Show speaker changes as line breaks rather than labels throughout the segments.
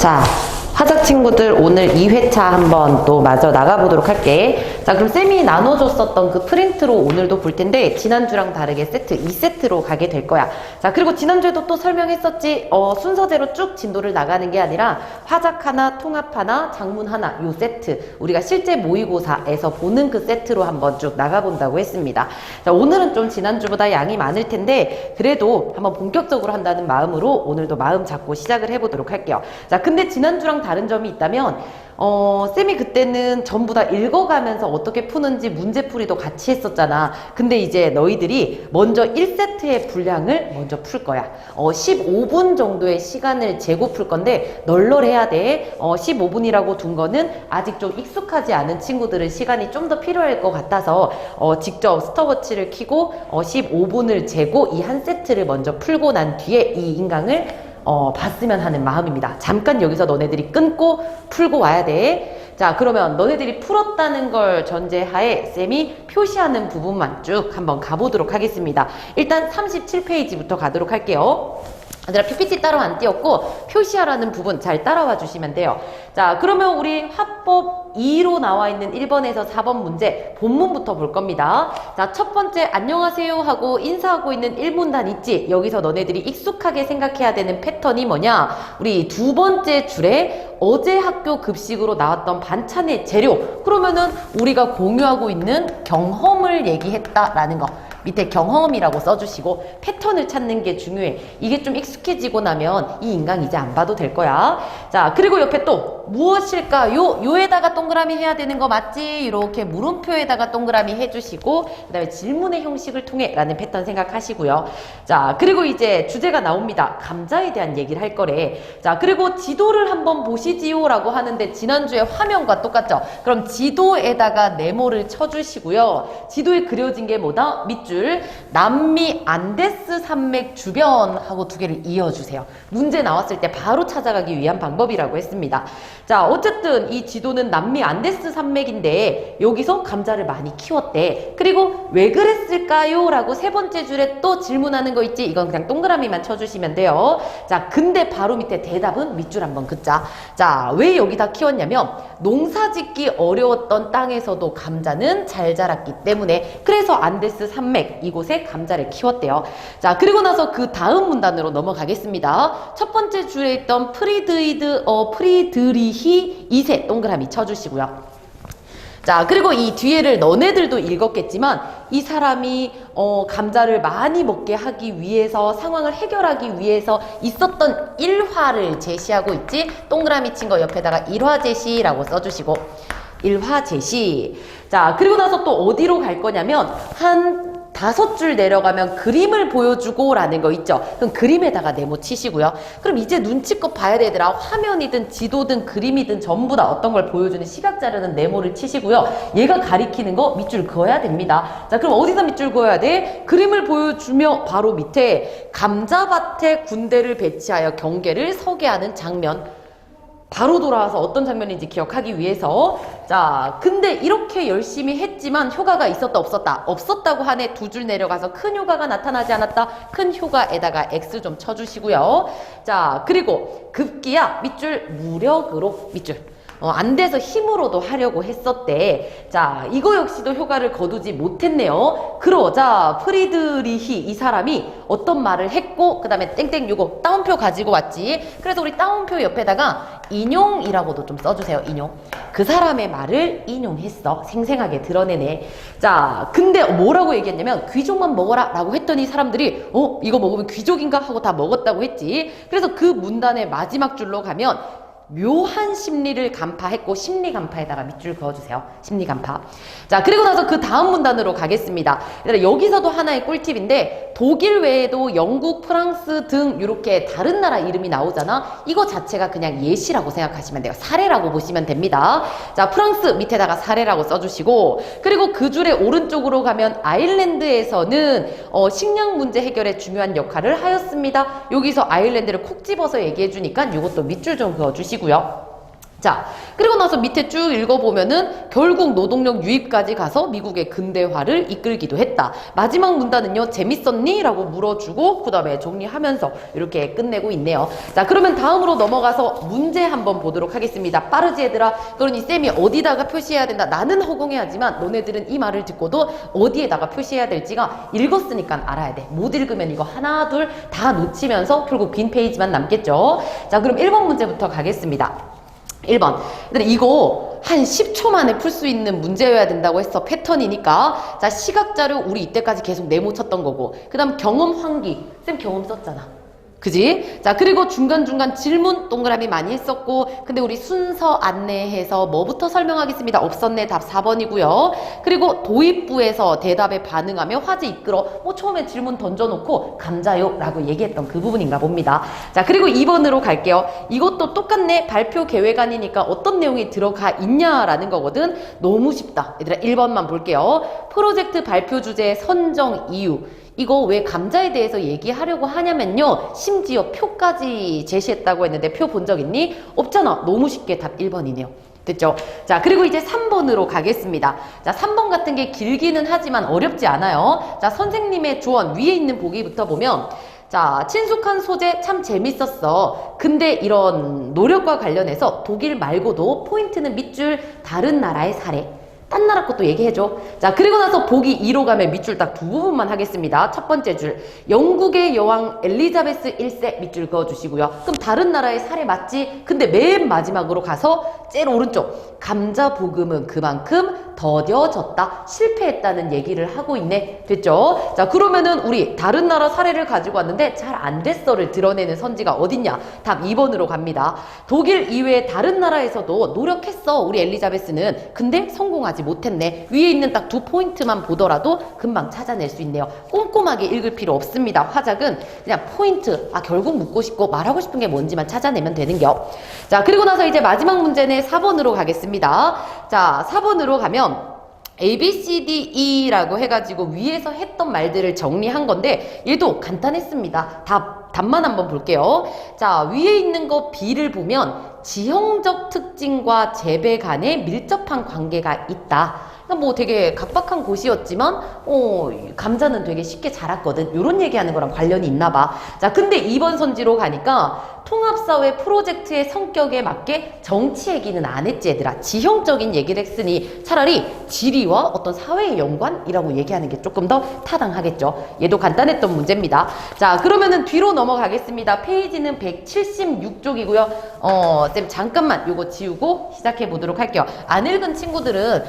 자, 화작 친구들 오늘 2회차 한번 또 마저 나가보도록 할게. 자, 그럼 쌤이 나눠줬었던 그 프린트로 오늘도 볼 텐데 지난주랑 다르게 세트 2세트로 가게 될 거야. 자, 그리고 지난주에도 또 설명했었지. 순서대로 쭉 진도를 나가는 게 아니라 화작 하나, 통합 하나, 작문 하나 요 세트 우리가 실제 모의고사에서 보는 그 세트로 한번 쭉 나가본다고 했습니다. 자, 오늘은 좀 지난주보다 양이 많을 텐데 그래도 한번 본격적으로 한다는 마음으로 오늘도 마음 잡고 시작을 해보도록 할게요. 자, 근데 지난주랑 다른 점이 있다면 쌤이 그때는 전부 다 읽어가면서 어떻게 푸는지 문제풀이도 같이 했었잖아. 근데 이제 너희들이 먼저 1세트의 분량을 먼저 풀 거야. 15분 정도의 시간을 재고 풀 건데 널널해야 돼. 15분이라고 둔 거는 아직 좀 익숙하지 않은 친구들은 시간이 좀 더 필요할 것 같아서 직접 스톱워치를 켜고 15분을 재고 이 한 세트를 먼저 풀고 난 뒤에 이 인강을 봤으면 하는 마음입니다. 잠깐 여기서 너네들이 끊고 풀고 와야 돼. 자, 그러면 너네들이 풀었다는 걸 전제하에 쌤이 표시하는 부분만 쭉 한번 가보도록 하겠습니다. 일단 37페이지부터 가도록 할게요. 얘들아, PPT 따로 안 띄웠고 표시하라는 부분 잘 따라와 주시면 돼요. 자, 그러면 우리 화법 2로 나와 있는 1번에서 4번 문제 본문부터 볼 겁니다. 자, 첫 번째 안녕하세요 하고 인사하고 있는 1문단 있지? 여기서 너네들이 익숙하게 생각해야 되는 패턴이 뭐냐? 우리 두 번째 줄에 어제 학교 급식으로 나왔던 반찬의 재료, 그러면은 우리가 공유하고 있는 경험을 얘기했다라는 거 밑에 경험이라고 써주시고 패턴을 찾는 게 중요해. 이게 좀 익숙해지고 나면 이 인강 이제 안 봐도 될 거야. 자, 그리고 옆에 또 무엇일까요? 요에다가 동그라미 해야 되는 거 맞지? 이렇게 물음표에다가 동그라미 해주시고 그 다음에 질문의 형식을 통해 라는 패턴 생각하시고요. 자, 그리고 이제 주제가 나옵니다. 감자에 대한 얘기를 할 거래. 자, 그리고 지도를 한번 보시지요 라고 하는데 지난주에 화면과 똑같죠? 그럼 지도에다가 네모를 쳐주시고요. 지도에 그려진 게 뭐다? 밑줄 남미 안데스 산맥 주변 하고 두 개를 이어주세요. 문제 나왔을 때 바로 찾아가기 위한 방법이라고 했습니다. 자, 어쨌든 이 지도는 남미 안데스 산맥인데 여기서 감자를 많이 키웠대. 그리고 왜 그랬을까요? 라고 세 번째 줄에 또 질문하는 거 있지? 이건 그냥 동그라미만 쳐주시면 돼요. 자, 근데 바로 밑에 대답은 밑줄 한번 긋자. 자, 왜 여기다 키웠냐면 농사짓기 어려웠던 땅에서도 감자는 잘 자랐기 때문에 그래서 안데스 산맥 이곳에 감자를 키웠대요. 자, 그리고 나서 그 다음 문단으로 넘어가겠습니다. 첫 번째 줄에 있던 프리드리히 2세 동그라미 쳐주시고요. 자, 그리고 이 뒤에를 너네들도 읽었겠지만 이 사람이 감자를 많이 먹게 하기 위해서 상황을 해결하기 위해서 있었던 일화를 제시하고 있지? 동그라미 친 거 옆에다가 일화 제시라고 써주시고 일화 제시. 자, 그리고 나서 또 어디로 갈 거냐면 한 5줄 내려가면 그림을 보여주고 라는 거 있죠. 그럼 그림에다가 네모 치시고요. 그럼 이제 눈치껏 봐야 되더라. 화면이든 지도든 그림이든 전부 다 어떤 걸 보여주는 시각 자료는 네모를 치시고요. 얘가 가리키는 거 밑줄 그어야 됩니다. 자, 그럼 어디서 밑줄 그어야 돼? 그림을 보여주며 바로 밑에 감자밭에 군대를 배치하여 경계를 서게 하는 장면. 바로 돌아와서 어떤 장면인지 기억하기 위해서. 자, 근데 이렇게 열심히 했지만 효과가 있었다 없었다? 없었다고 하네. 두 줄 내려가서 큰 효과가 나타나지 않았다. 큰 효과에다가 X 좀 쳐주시고요. 자, 그리고 급기야 밑줄 무력으로 밑줄 안 돼서 힘으로도 하려고 했었대. 자, 이거 역시도 효과를 거두지 못했네요. 그러자 프리드리히 이 사람이 어떤 말을 했고 그 다음에 땡땡 요거 따옴표 가지고 왔지. 그래서 우리 따옴표 옆에다가 인용이라고도 좀 써주세요. 인용. 그 사람의 말을 인용했어. 생생하게 드러내네. 자, 근데 뭐라고 얘기했냐면 귀족만 먹어라 라고 했더니 사람들이 이거 먹으면 귀족인가 하고 다 먹었다고 했지. 그래서 그 문단의 마지막 줄로 가면 묘한 심리를 간파했고 심리 간파에다가 밑줄 그어주세요. 심리 간파. 자, 그리고 나서 그 다음 문단으로 가겠습니다. 여기서도 하나의 꿀팁인데 독일 외에도 영국, 프랑스 등 이렇게 다른 나라 이름이 나오잖아. 이거 자체가 그냥 예시라고 생각하시면 돼요. 사례라고 보시면 됩니다. 자, 프랑스 밑에다가 사례라고 써주시고 그리고 그 줄의 오른쪽으로 가면 아일랜드에서는 식량 문제 해결에 중요한 역할을 하였습니다. 여기서 아일랜드를 콕 집어서 얘기해 주니까 이것도 밑줄 좀 그어주시고 자, 그리고 나서 밑에 쭉 읽어보면은 결국 노동력 유입까지 가서 미국의 근대화를 이끌기도 했다. 마지막 문단은요, 재밌었니? 라고 물어주고 그 다음에 정리하면서 이렇게 끝내고 있네요. 자, 그러면 다음으로 넘어가서 문제 한번 보도록 하겠습니다. 빠르지 얘들아? 그러니 쌤이 어디다가 표시해야 된다. 나는 허공해야지만 너네들은 이 말을 듣고도 어디에다가 표시해야 될지가 읽었으니까 알아야 돼. 못 읽으면 이거 하나 둘 다 놓치면서 결국 빈 페이지만 남겠죠. 자, 그럼 1번 문제부터 가겠습니다. 1번. 이거 한 10초 만에 풀 수 있는 문제여야 된다고 했어. 패턴이니까. 자, 시각자료 우리 이때까지 계속 네모 쳤던 거고. 그 다음 경험 환기. 쌤 경험 썼잖아. 그지? 자, 그리고 중간중간 질문 동그라미 많이 했었고, 근데 우리 순서 안내해서 뭐부터 설명하겠습니다. 없었네. 답 4번이고요. 그리고 도입부에서 대답에 반응하며 화제 이끌어. 뭐 처음에 질문 던져놓고 감자요 라고 얘기했던 그 부분인가 봅니다. 자, 그리고 2번으로 갈게요. 이것도 똑같네. 발표 계획안이니까 어떤 내용이 들어가 있냐라는 거거든. 너무 쉽다. 얘들아 1번만 볼게요. 프로젝트 발표 주제 선정 이유. 이거 왜 감자에 대해서 얘기하려고 하냐면요. 심지어 표까지 제시했다고 했는데 표 본 적 있니? 없잖아. 너무 쉽게 답 1번이네요. 됐죠? 자, 그리고 이제 3번으로 가겠습니다. 자, 3번 같은 게 길기는 하지만 어렵지 않아요. 자, 선생님의 조언 위에 있는 보기부터 보면 자, 친숙한 소재 참 재밌었어. 근데 이런 노력과 관련해서 독일 말고도 포인트는 밑줄 다른 나라의 사례. 딴 나라 것도 얘기해줘. 자, 그리고 나서 보기 2로 가면 밑줄 딱 두 부분만 하겠습니다. 첫 번째 줄, 영국의 여왕 엘리자베스 1세 밑줄 그어주시고요. 그럼 다른 나라의 사례 맞지? 근데 맨 마지막으로 가서 제일 오른쪽, 감자 볶음은 그만큼 더뎌졌다. 실패했다는 얘기를 하고 있네. 됐죠? 자, 그러면은 우리 다른 나라 사례를 가지고 왔는데 잘 안 됐어를 드러내는 선지가 어딨냐? 답 2번으로 갑니다. 독일 이외의 다른 나라에서도 노력했어. 우리 엘리자베스는. 근데 성공하지 못했네. 위에 있는 딱 두 포인트만 보더라도 금방 찾아낼 수 있네요. 꼼꼼하게 읽을 필요 없습니다. 화작은 그냥 포인트, 결국 묻고 싶고 말하고 싶은 게 뭔지만 찾아내면 되는겨. 자, 그리고 나서 이제 마지막 문제는 4번으로 가겠습니다. 자, 4번으로 가면 A, B, C, D, E라고 해가지고 위에서 했던 말들을 정리한 건데 얘도 간단했습니다. 답만 한번 볼게요. 자, 위에 있는 거 B를 보면 지형적 특징과 재배 간에 밀접한 관계가 있다. 뭐 되게 각박한 곳이었지만 감자는 되게 쉽게 자랐거든. 요런 얘기하는 거랑 관련이 있나 봐. 자, 근데 2번 선지로 가니까 통합사회 프로젝트의 성격에 맞게 정치 얘기는 안 했지 얘들아. 지형적인 얘기를 했으니 차라리 지리와 어떤 사회의 연관이라고 얘기하는 게 조금 더 타당하겠죠. 얘도 간단했던 문제입니다. 자, 그러면은 뒤로 넘어가겠습니다. 페이지는 176쪽이고요. 쌤 잠깐만 요거 지우고 시작해 보도록 할게요. 안 읽은 친구들은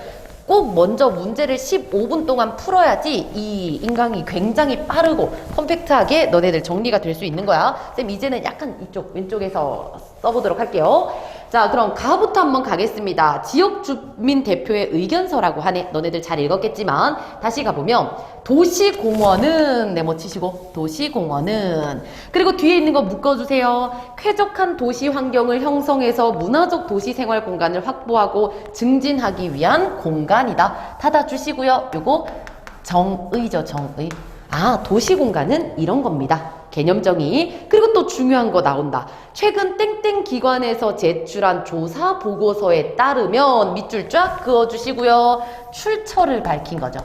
꼭 먼저 문제를 15분 동안 풀어야지 이 인강이 굉장히 빠르고 컴팩트하게 너네들 정리가 될 수 있는 거야. 쌤 이제는 약간 이쪽 왼쪽에서 써보도록 할게요. 자, 그럼 가부터 한번 가겠습니다. 지역 주민 대표의 의견서라고 하네. 너네들 잘 읽었겠지만 다시 가보면 도시공원은 네모 치시고 도시공원은 그리고 뒤에 있는 거 묶어주세요. 쾌적한 도시 환경을 형성해서 문화적 도시 생활 공간을 확보하고 증진하기 위한 공간이다. 닫아주시고요. 요거 정의죠. 정의. 도시 공간은 이런 겁니다. 개념 정의. 그리고 또 중요한 거 나온다. 최근 땡땡 기관에서 제출한 조사 보고서에 따르면 밑줄 쫙 그어주시고요. 출처를 밝힌 거죠.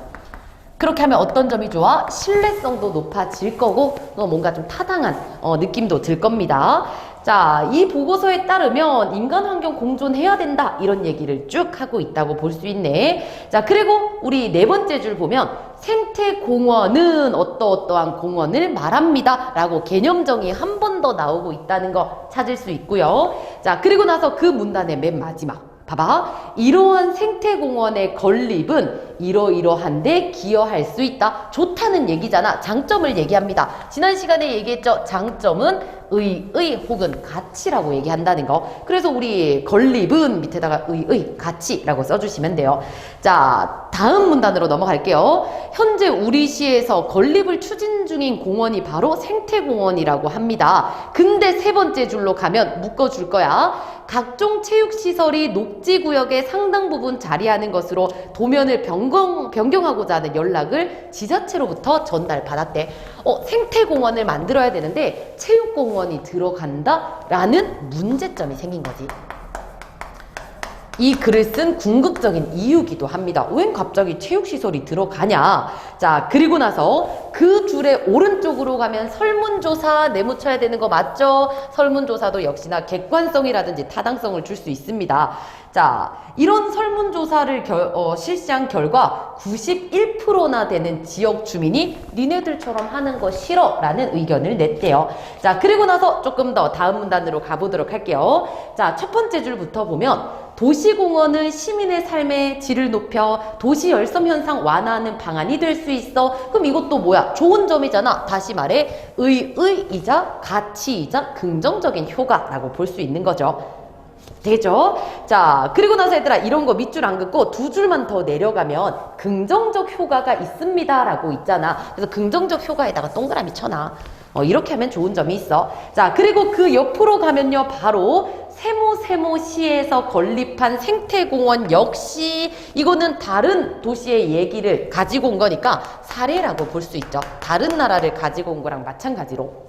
그렇게 하면 어떤 점이 좋아? 신뢰성도 높아질 거고 뭔가 좀 타당한 느낌도 들 겁니다. 자, 이 보고서에 따르면 인간환경 공존해야 된다 이런 얘기를 쭉 하고 있다고 볼 수 있네. 자, 그리고 우리 네 번째 줄 보면 생태공원은 어떠어떠한 공원을 말합니다 라고 개념 정의 한 번 더 나오고 있다는 거 찾을 수 있고요. 자, 그리고 나서 그 문단의 맨 마지막 봐봐. 이러한 생태공원의 건립은 이러이러한데 기여할 수 있다. 좋다는 얘기잖아. 장점을 얘기합니다. 지난 시간에 얘기했죠. 장점은 의 혹은 가치라고 얘기한다는 거. 그래서 우리 건립은 밑에다가 가치라고 써주시면 돼요. 자, 다음 문단으로 넘어갈게요. 현재 우리 시에서 건립을 추진 중인 공원이 바로 생태공원이라고 합니다. 근데 세 번째 줄로 가면 묶어줄 거야. 각종 체육시설이 녹지구역의 상당 부분 자리하는 것으로 도면을 변경하고자 하는 연락을 지자체로부터 전달받았대. 생태공원을 만들어야 되는데 체육공원이 들어간다라는 문제점이 생긴 거지. 이 글을 쓴 궁극적인 이유기도 합니다. 웬 갑자기 체육시설이 들어가냐. 자, 그리고 나서 그 줄의 오른쪽으로 가면 설문조사 내묻혀야 되는 거 맞죠? 설문조사도 역시나 객관성이라든지 타당성을 줄 수 있습니다. 자, 이런 설문조사를 실시한 결과 91%나 되는 지역 주민이 니네들처럼 하는 거 싫어 라는 의견을 냈대요. 자, 그리고 나서 조금 더 다음 문단으로 가보도록 할게요. 자, 첫 번째 줄부터 보면 도시공원은 시민의 삶의 질을 높여 도시 열섬 현상 완화하는 방안이 될 수 있어. 그럼 이것도 뭐야? 좋은 점이잖아. 다시 말해 의의이자 가치이자 긍정적인 효과라고 볼 수 있는 거죠. 되죠? 자, 그리고 나서 얘들아 이런 거 밑줄 안 긋고 두 줄만 더 내려가면 긍정적 효과가 있습니다 라고 있잖아. 그래서 긍정적 효과에다가 동그라미 쳐놔. 이렇게 하면 좋은 점이 있어. 자, 그리고 그 옆으로 가면요 바로 세모시에서 건립한 생태공원 역시 이거는 다른 도시의 얘기를 가지고 온 거니까 사례라고 볼 수 있죠. 다른 나라를 가지고 온 거랑 마찬가지로.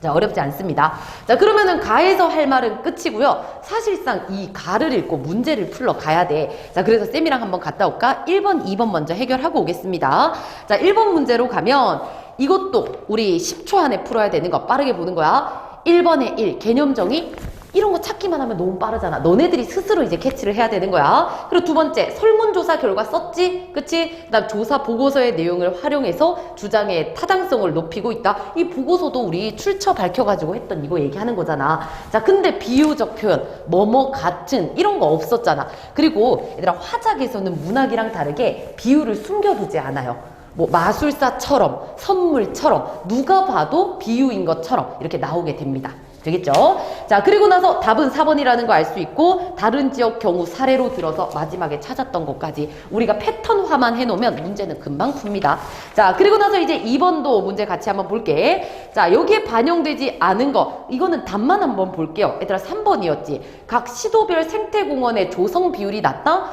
자, 어렵지 않습니다. 자, 그러면은 가에서 할 말은 끝이고요. 사실상 이 가를 읽고 문제를 풀러 가야 돼. 자, 그래서 쌤이랑 한번 갔다 올까? 1번, 2번 먼저 해결하고 오겠습니다. 자, 1번 문제로 가면 이것도 우리 10초 안에 풀어야 되는 거 빠르게 보는 거야. 1번에 1, 개념정의. 이런 거 찾기만 하면 너무 빠르잖아. 너네들이 스스로 이제 캐치를 해야 되는 거야. 그리고 두 번째, 설문조사 결과 썼지? 그치? 그 다음 조사 보고서의 내용을 활용해서 주장의 타당성을 높이고 있다. 이 보고서도 우리 출처 밝혀가지고 했던 이거 얘기하는 거잖아. 자, 근데 비유적 표현, 뭐뭐 같은 이런 거 없었잖아. 그리고 얘들아 화작에서는 문학이랑 다르게 비유를 숨겨두지 않아요. 뭐 마술사처럼 선물처럼 누가 봐도 비유인 것처럼 이렇게 나오게 됩니다. 되겠죠? 자, 그리고 나서 답은 4번이라는 거 알 수 있고 다른 지역 경우 사례로 들어서 마지막에 찾았던 것까지 우리가 패턴화만 해놓으면 문제는 금방 풉니다. 자, 그리고 나서 이제 2번도 문제 같이 한번 볼게. 자, 여기에 반영되지 않은 거 이거는 답만 한번 볼게요. 얘들아 3번이었지. 각 시도별 생태공원의 조성 비율이 낮다?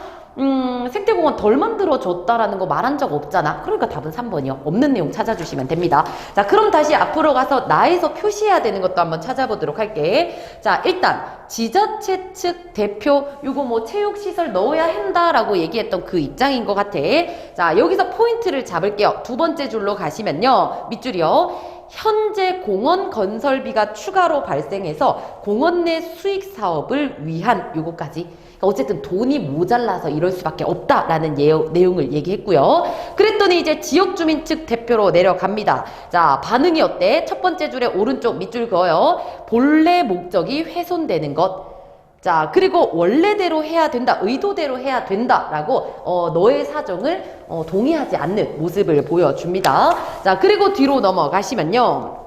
생태공원 덜 만들어졌다라는 거 말한 적 없잖아. 그러니까 답은 3번이요. 없는 내용 찾아주시면 됩니다. 자, 그럼 다시 앞으로 가서 나에서 표시해야 되는 것도 한번 찾아보도록 할게. 자, 일단 지자체 측 대표 요거 뭐 체육시설 넣어야 한다라고 얘기했던 그 입장인 것 같아. 자, 여기서 포인트를 잡을게요. 두 번째 줄로 가시면요. 밑줄이요. 현재 공원 건설비가 추가로 발생해서 공원 내 수익 사업을 위한 요거까지. 어쨌든 돈이 모자라서 이럴 수밖에 없다라는 내용을 얘기했고요. 그랬더니 이제 지역주민 측 대표로 내려갑니다. 자, 반응이 어때? 첫 번째 줄에 오른쪽 밑줄 그어요. 본래 목적이 훼손되는 것. 자, 그리고 원래대로 해야 된다, 의도대로 해야 된다라고 너의 사정을 동의하지 않는 모습을 보여줍니다. 자, 그리고 뒤로 넘어가시면요.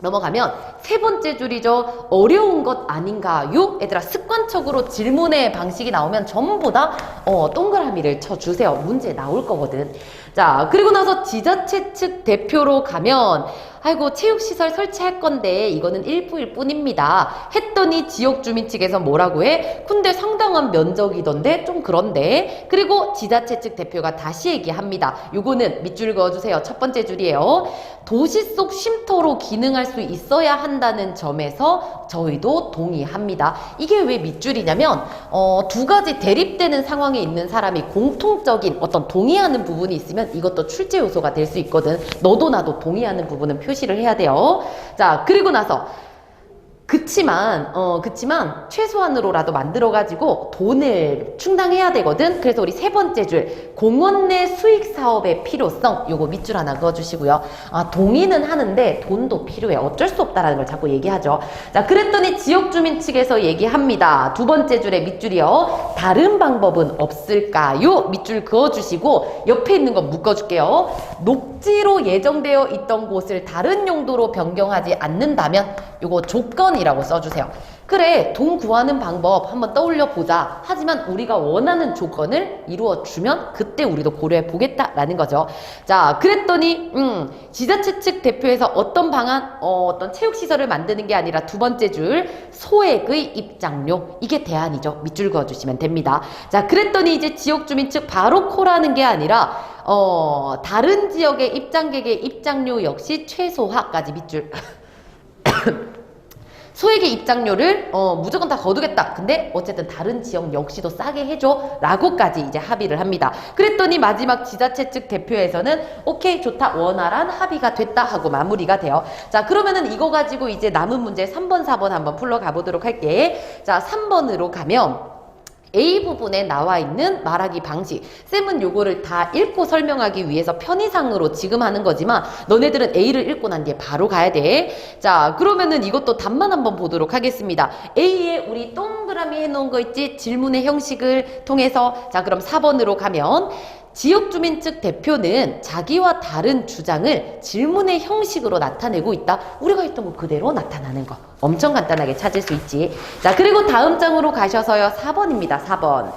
넘어가면 세 번째 줄이죠. 어려운 것 아닌가요? 얘들아 습관적으로 질문의 방식이 나오면 전부 다 동그라미를 쳐주세요. 문제 나올 거거든. 자, 그리고 나서 지자체 측 대표로 가면 아이고 체육시설 설치할 건데 이거는 일부일 뿐입니다. 했더니 지역주민 측에서 뭐라고 해? 근데 상당한 면적이던데 좀 그런데. 그리고 지자체 측 대표가 다시 얘기합니다. 요거는 밑줄 그어주세요. 첫 번째 줄이에요. 도시 속 쉼터로 기능할 수 있어야 한다는 점에서 저희도 동의합니다. 이게 왜 밑줄이냐면 두 가지 대립되는 상황에 있는 사람이 공통적인 어떤 동의하는 부분이 있으면 이것도 출제 요소가 될 수 있거든. 너도 나도 동의하는 부분은 표시를 해야 돼요. 자, 그리고 나서 그치만 최소한으로라도 만들어가지고 돈을 충당해야 되거든. 그래서 우리 세 번째 줄 공원 내 수익 사업의 필요성 요거 밑줄 하나 그어주시고요. 아, 동의는 하는데 돈도 필요해. 어쩔 수 없다라는 걸 자꾸 얘기하죠. 자, 그랬더니 지역주민 측에서 얘기합니다. 두 번째 줄에 밑줄이요. 다른 방법은 없을까요? 밑줄 그어주시고 옆에 있는 거 묶어줄게요. 녹지로 예정되어 있던 곳을 다른 용도로 변경하지 않는다면 요거 조건이라고 써주세요. 그래, 돈 구하는 방법 한번 떠올려 보자. 하지만 우리가 원하는 조건을 이루어주면 그때 우리도 고려해 보겠다라는 거죠. 자, 그랬더니 지자체 측 대표에서 어떤 방안, 어떤 체육시설을 만드는 게 아니라 두 번째 줄 소액의 입장료, 이게 대안이죠. 밑줄 그어주시면 됩니다. 자, 그랬더니 이제 지역주민 측 바로 코라는 게 아니라 다른 지역의 입장객의 입장료 역시 최소화까지 밑줄 소액의 입장료를 무조건 다 거두겠다. 근데 어쨌든 다른 지역 역시도 싸게 해줘 라고까지 이제 합의를 합니다. 그랬더니 마지막 지자체 측 대표에서는 오케이 좋다 원활한 합의가 됐다 하고 마무리가 돼요. 자 그러면은 이거 가지고 이제 남은 문제 3번 4번 한번 풀러 가보도록 할게. 자 3번으로 가면 A 부분에 나와 있는 말하기 방식. 쌤은 요거를 다 읽고 설명하기 위해서 편의상으로 지금 하는 거지만 너네들은 A를 읽고 난 뒤에 바로 가야 돼. 자 그러면은 이것도 답만 한번 보도록 하겠습니다. A에 우리 동그라미 해놓은 거 있지? 질문의 형식을 통해서. 자 그럼 4번으로 가면 지역주민 측 대표는 자기와 다른 주장을 질문의 형식으로 나타내고 있다. 우리가 했던 거 그대로 나타나는 거. 엄청 간단하게 찾을 수 있지. 자, 그리고 다음 장으로 가셔서요. 4번입니다. 4번.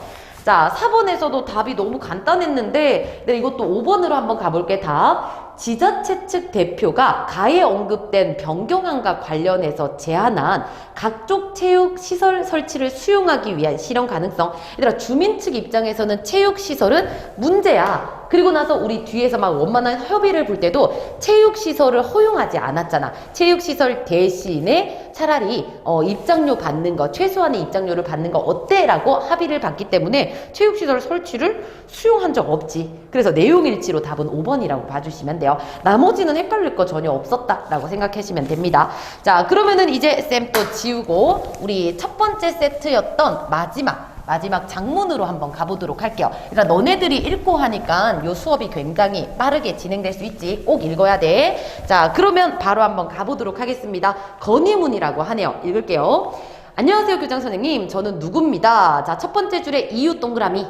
자, 4번에서도 답이 너무 간단했는데 네, 이것도 5번으로 한번 가볼게. 답. 지자체 측 대표가 가에 언급된 변경안과 관련해서 제안한 각종 체육시설 설치를 수용하기 위한 실현 가능성. 얘들아 주민 측 입장에서는 체육시설은 문제야. 그리고 나서 우리 뒤에서 막 원만한 협의를 볼 때도 체육시설을 허용하지 않았잖아. 체육시설 대신에 차라리 입장료 받는 거, 최소한의 입장료를 받는 거 어때? 라고 합의를 받기 때문에 체육시설 설치를 수용한 적 없지. 그래서 내용일치로 답은 5번이라고 봐주시면 돼요. 나머지는 헷갈릴 거 전혀 없었다라고 생각하시면 됩니다. 자 그러면은 이제 쌤 또 지우고 우리 첫 번째 세트였던 마지막 장문으로 한번 가보도록 할게요. 그러니까 너네들이 읽고 하니까 요 수업이 굉장히 빠르게 진행될 수 있지. 꼭 읽어야 돼. 자 그러면 바로 한번 가보도록 하겠습니다. 건의문이라고 하네요. 읽을게요. 안녕하세요 교장 선생님. 저는 누구입니다. 자 첫 번째 줄에 이유 동그라미.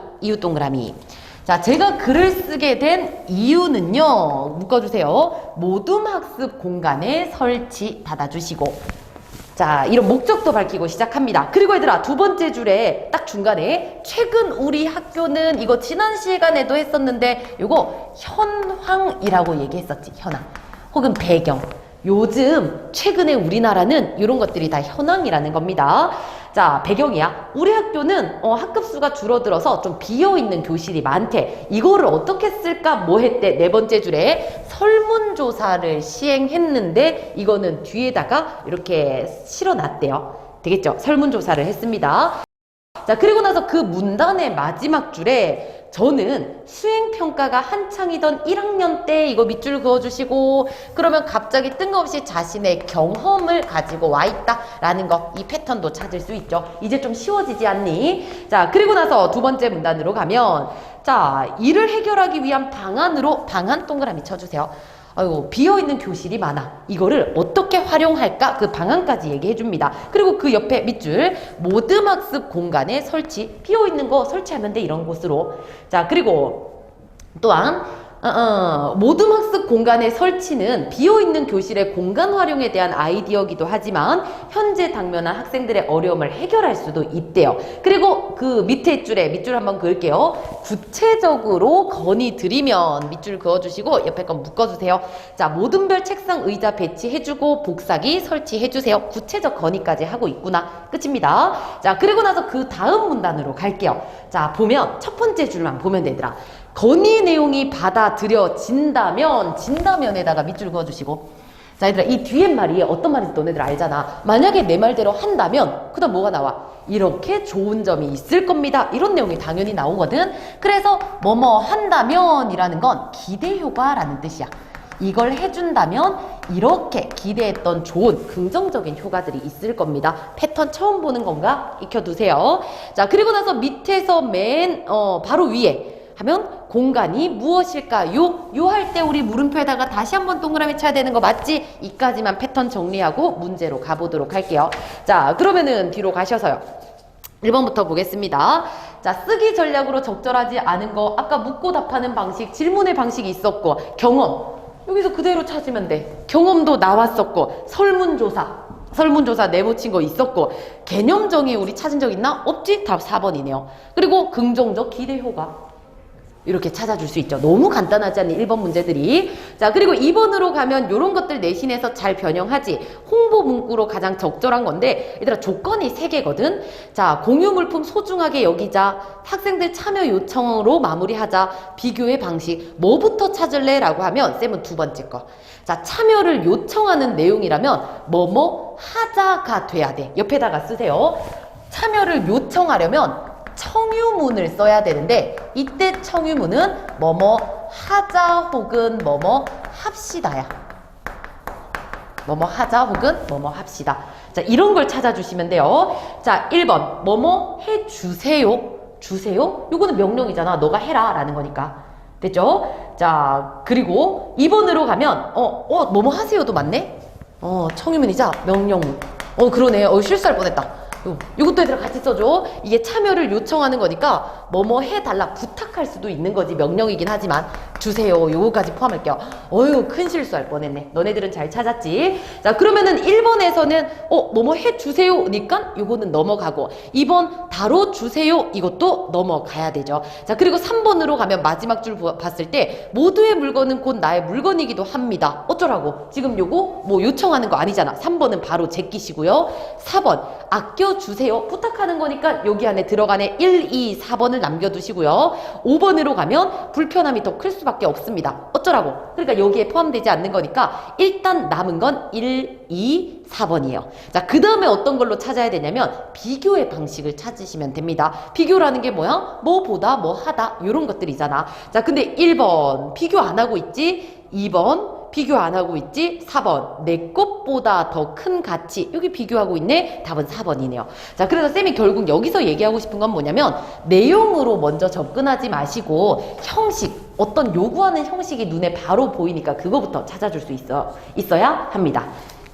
자 제가 글을 쓰게 된 이유는요. 묶어주세요. 모둠 학습 공간에 설치 닫아주시고. 자 이런 목적도 밝히고 시작합니다. 그리고 얘들아 두 번째 줄에 딱 중간에 최근 우리 학교는 이거 지난 시간에도 했었는데 요거 현황이라고 얘기했었지. 현황 혹은 배경. 요즘 최근에 우리나라는 이런 것들이 다 현황이라는 겁니다. 자 배경이야. 우리 학교는 학급수가 줄어들어서 좀 비어있는 교실이 많대. 이거를 어떻게 쓸까 뭐 했대. 네 번째 줄에 설문조사를 시행했는데 이거는 뒤에다가 이렇게 실어놨대요. 되겠죠? 설문조사를 했습니다. 자 그리고 나서 그 문단의 마지막 줄에 저는 수행평가가 한창이던 1학년 때 이거 밑줄 그어주시고 그러면 갑자기 뜬금없이 자신의 경험을 가지고 와 있다라는 거 이 패턴도 찾을 수 있죠. 이제 좀 쉬워지지 않니? 자 그리고 나서 두 번째 문단으로 가면 자 이를 해결하기 위한 방안으로 방안 동그라미 쳐주세요. 아이고 비어있는 교실이 많아. 이거를 어떻게 활용할까? 그 방안까지 얘기해 줍니다. 그리고 그 옆에 밑줄 모둠 학습 공간에 설치. 비어있는 거 설치하면 돼. 이런 곳으로. 자 그리고 또한 모둠 학습 공간의 설치는 비어있는 교실의 공간 활용에 대한 아이디어이기도 하지만 현재 당면한 학생들의 어려움을 해결할 수도 있대요. 그리고 그 밑에 줄에 밑줄 한번 그을게요. 구체적으로 건의드리면 밑줄 그어주시고 옆에 건 묶어주세요. 자 모둠별 책상 의자 배치해주고 복사기 설치해주세요. 구체적 건의까지 하고 있구나. 끝입니다. 자 그리고 나서 그 다음 문단으로 갈게요. 자 보면 첫 번째 줄만 보면 되더라. 건의 내용이 받아들여진다면에다가 밑줄 그어주시고. 자 얘들아 이 뒤에 말이 어떤 말인지 너네들 알잖아. 만약에 내 말대로 한다면 그 다음 뭐가 나와? 이렇게 좋은 점이 있을 겁니다. 이런 내용이 당연히 나오거든. 그래서 뭐뭐 한다면 이라는 건 기대 효과라는 뜻이야. 이걸 해준다면 이렇게 기대했던 좋은 긍정적인 효과들이 있을 겁니다. 패턴 처음 보는 건가? 익혀두세요. 자 그리고 나서 밑에서 맨 바로 위에 하면 공간이 무엇일까요? 요 할 때 우리 물음표에다가 다시 한번 동그라미 쳐야 되는 거 맞지? 이까지만 패턴 정리하고 문제로 가보도록 할게요. 자 그러면은 뒤로 가셔서요. 1번부터 보겠습니다. 자 쓰기 전략으로 적절하지 않은 거 아까 묻고 답하는 방식 질문의 방식이 있었고 경험 여기서 그대로 찾으면 돼. 경험도 나왔었고 설문조사 내붙인 거 있었고 개념정의 우리 찾은 적 있나? 없지? 답 4번이네요. 그리고 긍정적 기대 효과 이렇게 찾아줄 수 있죠. 너무 간단하지 않니? 1번 문제들이. 자 그리고 2번으로 가면 이런 것들 내신에서 잘 변형하지. 홍보 문구로 가장 적절한 건데 얘들아 조건이 3개거든. 자 공유 물품 소중하게 여기자. 학생들 참여 요청으로 마무리하자. 비교의 방식. 뭐부터 찾을래? 라고 하면 쌤은 두 번째 거. 자 참여를 요청하는 내용이라면 뭐뭐 하자가 돼야 돼. 옆에다가 쓰세요. 참여를 요청하려면 청유문을 써야 되는데 이때 청유문은 뭐뭐 하자 혹은 뭐뭐 합시다야. 뭐뭐 하자 혹은 뭐뭐 합시다. 자, 이런 걸 찾아주시면 돼요. 자, 1번 뭐뭐 해주세요. 주세요? 요거는 명령이잖아. 너가 해라 라는 거니까. 됐죠? 자, 그리고 2번으로 가면 뭐뭐 하세요도 맞네? 청유문이자 명령문. 그러네. 실수할 뻔했다. 이것도 얘들아 같이 써줘. 이게 참여를 요청하는 거니까 뭐뭐 해달라 부탁할 수도 있는 거지. 명령이긴 하지만 주세요. 요거까지 포함할게요. 큰 실수할 뻔했네. 너네들은 잘 찾았지? 자, 그러면은 1번에서는 뭐뭐 해주세요 니까 요거는 넘어가고 2번 다뤄주세요 이것도 넘어가야 되죠. 자, 그리고 3번으로 가면 마지막 줄 봤을 때 모두의 물건은 곧 나의 물건이기도 합니다. 어쩌라고? 지금 요거 뭐 요청하는 거 아니잖아. 3번은 바로 제끼시고요. 4번 아껴주세요. 부탁하는 거니까 여기 안에 들어가네. 1, 2, 4번을 남겨두시고요. 5번으로 가면 불편함이 더 클 수밖에 없습니다. 어쩌라고? 그러니까 여기에 포함되지 않는 거니까 일단 남은 건 1, 2, 4번이에요. 자, 그 다음에 어떤 걸로 찾아야 되냐면 비교의 방식을 찾으시면 됩니다. 비교라는 게 뭐야? 뭐 보다, 뭐 하다 이런 것들이잖아. 자, 근데 1번 비교 안 하고 있지? 2번 비교 안 하고 있지? 4번 내 것보다 더 큰 가치. 여기 비교하고 있네? 답은 4번이네요. 자, 그래서 쌤이 결국 여기서 얘기하고 싶은 건 뭐냐면 내용으로 먼저 접근하지 마시고 형식, 어떤 요구하는 형식이 눈에 바로 보이니까 그거부터 찾아줄 수 있어야 합니다.